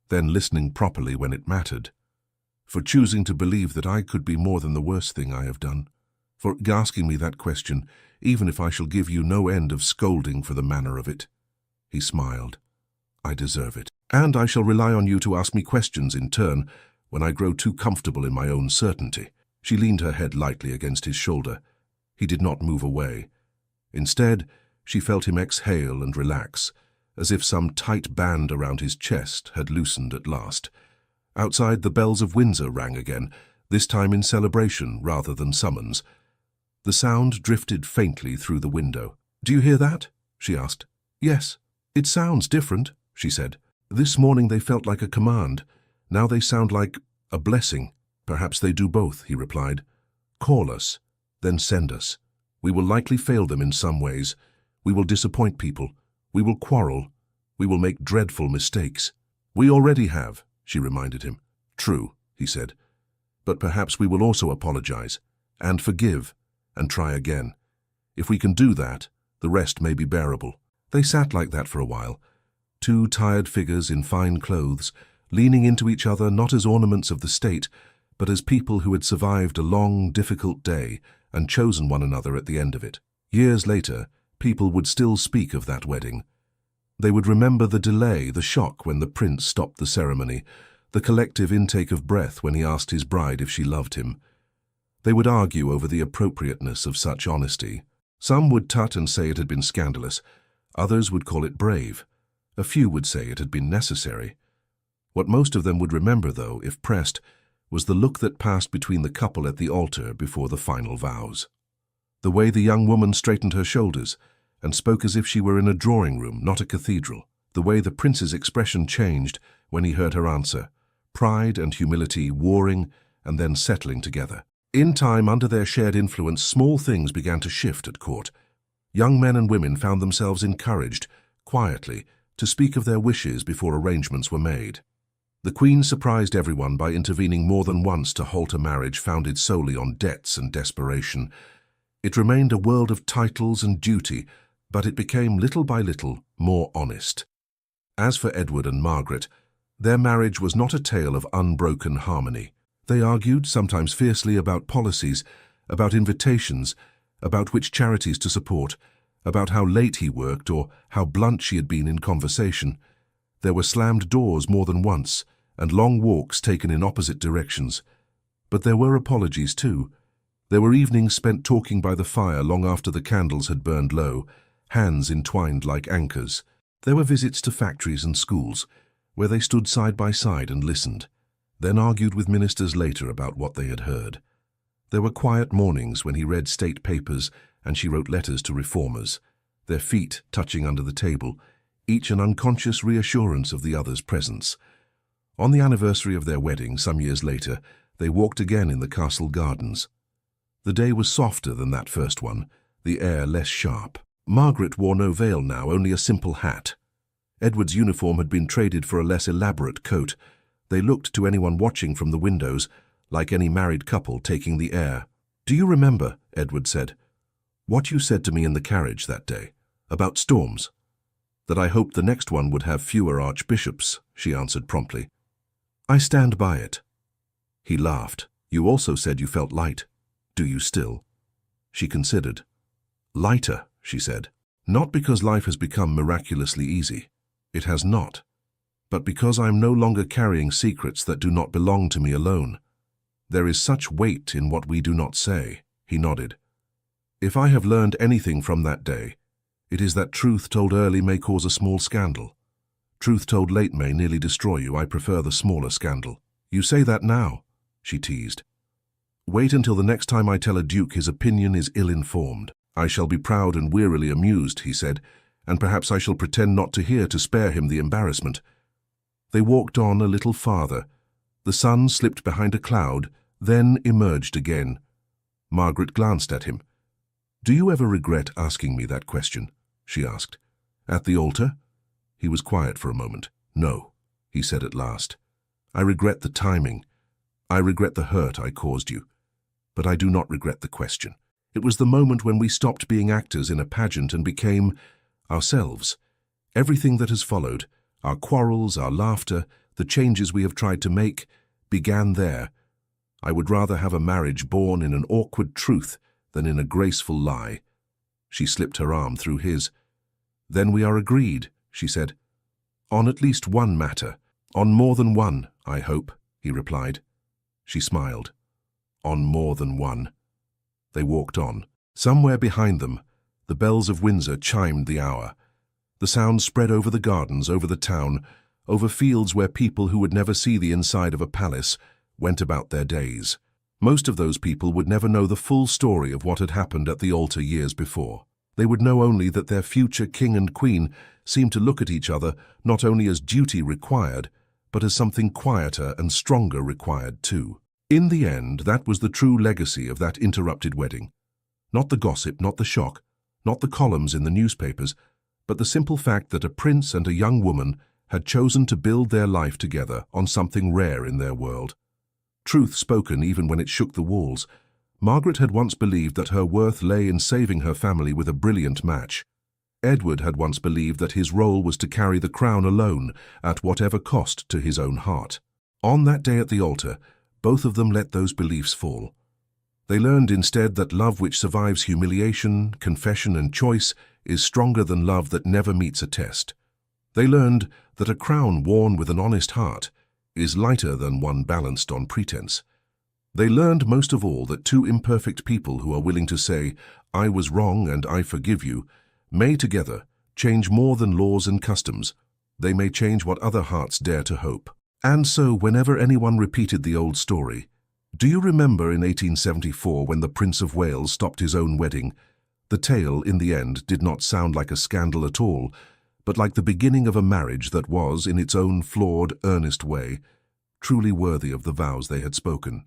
then listening properly when it mattered." for choosing to believe that I could be more than the worst thing I have done, for asking me that question, even if I shall give you no end of scolding for the manner of it." He smiled. "I deserve it. And I shall rely on you to ask me questions in turn when I grow too comfortable in my own certainty." She leaned her head lightly against his shoulder. He did not move away. Instead, she felt him exhale and relax, as if some tight band around his chest had loosened at last. Outside, the bells of Windsor rang again, this time in celebration rather than summons. The sound drifted faintly through the window. "Do you hear that?" she asked. "Yes. It sounds different," she said. "This morning they felt like a command. Now they sound like a blessing." "Perhaps they do both," he replied. "Call us, then send us. We will likely fail them in some ways. We will disappoint people. We will quarrel. We will make dreadful mistakes." "We already have," she reminded him. "True," he said. "But perhaps we will also apologize, and forgive, and try again. If we can do that, the rest may be bearable." They sat like that for a while, two tired figures in fine clothes, leaning into each other not as ornaments of the state, but as people who had survived a long, difficult day and chosen one another at the end of it. Years later, people would still speak of that wedding. They would remember the delay, the shock when the prince stopped the ceremony, the collective intake of breath when he asked his bride if she loved him. They would argue over the appropriateness of such honesty. Some would tut and say it had been scandalous. Others would call it brave. A few would say it had been necessary. What most of them would remember, though, if pressed, was the look that passed between the couple at the altar before the final vows. The way the young woman straightened her shoulders and spoke as if she were in a drawing room, not a cathedral. The way the prince's expression changed when he heard her answer, pride and humility warring and then settling together. In time, under their shared influence, small things began to shift at court. Young men and women found themselves encouraged, quietly, to speak of their wishes before arrangements were made. The Queen surprised everyone by intervening more than once to halt a marriage founded solely on debts and desperation. It remained a world of titles and duty, but it became little by little more honest. As for Edward and Margaret, their marriage was not a tale of unbroken harmony. They argued, sometimes fiercely, about policies, about invitations, about which charities to support, about how late he worked or how blunt she had been in conversation. There were slammed doors more than once, and long walks taken in opposite directions. But there were apologies too. There were evenings spent talking by the fire long after the candles had burned low, hands entwined like anchors. There were visits to factories and schools, where they stood side by side and listened, then argued with ministers later about what they had heard. There were quiet mornings when he read state papers and she wrote letters to reformers, their feet touching under the table, each an unconscious reassurance of the other's presence. On the anniversary of their wedding, some years later, they walked again in the castle gardens. The day was softer than that first one, the air less sharp. Margaret wore no veil now, only a simple hat. Edward's uniform had been traded for a less elaborate coat. They looked to anyone watching from the windows, like any married couple taking the air. "Do you remember," Edward said, "what you said to me in the carriage that day, about storms? That I hoped the next one would have fewer archbishops," she answered promptly. "I stand by it." He laughed. "You also said you felt light. Do you still?" She considered. "Lighter," she said. "Not because life has become miraculously easy. It has not. But because I am no longer carrying secrets that do not belong to me alone. There is such weight in what we do not say." He nodded. "If I have learned anything from that day, it is that truth told early may cause a small scandal. Truth told late may nearly destroy you. I prefer the smaller scandal." "You say that now," she teased. "Wait until the next time I tell a duke his opinion is ill-informed. I shall be proud and wearily amused," he said, "and perhaps I shall pretend not to hear to spare him the embarrassment." They walked on a little farther. The sun slipped behind a cloud, then emerged again. Margaret glanced at him. "Do you ever regret asking me that question?" she asked. "At the altar?" He was quiet for a moment. "No," he said at last. "I regret the timing. I regret the hurt I caused you. But I do not regret the question. It was the moment when we stopped being actors in a pageant and became ourselves. Everything that has followed, our quarrels, our laughter, the changes we have tried to make, began there, I would rather have a marriage born in an awkward truth than in a graceful lie. She slipped her arm through his. Then we are agreed, she said. On at least one matter. On more than one, I hope, he replied. She smiled. On more than one. They walked on. Somewhere behind them, the bells of Windsor chimed the hour. The sound spread over the gardens, over the town, over fields where people who would never see the inside of a palace went about their days. Most of those people would never know the full story of what had happened at the altar years before. They would know only that their future king and queen seemed to look at each other not only as duty required, but as something quieter and stronger required too. In the end, that was the true legacy of that interrupted wedding. Not the gossip, not the shock, not the columns in the newspapers, but the simple fact that a prince and a young woman had chosen to build their life together on something rare in their world. Truth spoken even when it shook the walls. Margaret had once believed that her worth lay in saving her family with a brilliant match. Edward had once believed that his role was to carry the crown alone, at whatever cost to his own heart. On that day at the altar, both of them let those beliefs fall. They learned instead that love which survives humiliation, confession, and choice is stronger than love that never meets a test. They learned that a crown worn with an honest heart is lighter than one balanced on pretense. They learned most of all that two imperfect people who are willing to say, "I was wrong and I forgive you," may together change more than laws and customs. They may change what other hearts dare to hope. And so, whenever anyone repeated the old story, do you remember in 1874 when the Prince of Wales stopped his own wedding? The tale, in the end, did not sound like a scandal at all, but like the beginning of a marriage that was, in its own flawed, earnest way, truly worthy of the vows they had spoken.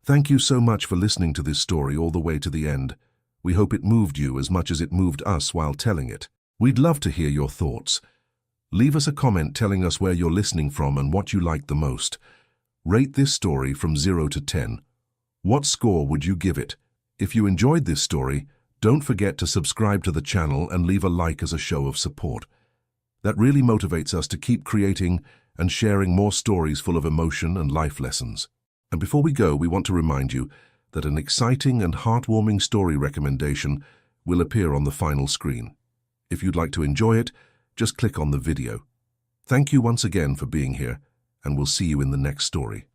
Thank you so much for listening to this story all the way to the end. We hope it moved you as much as it moved us while telling it. We'd love to hear your thoughts. Leave us a comment telling us where you're listening from and what you liked the most. Rate this story from 0 to 10. What score would you give it? If you enjoyed this story, don't forget to subscribe to the channel and leave a like as a show of support. That really motivates us to keep creating and sharing more stories full of emotion and life lessons. And before we go, we want to remind you that an exciting and heartwarming story recommendation will appear on the final screen. If you'd like to enjoy it, just click on the video. Thank you once again for being here, and we'll see you in the next story.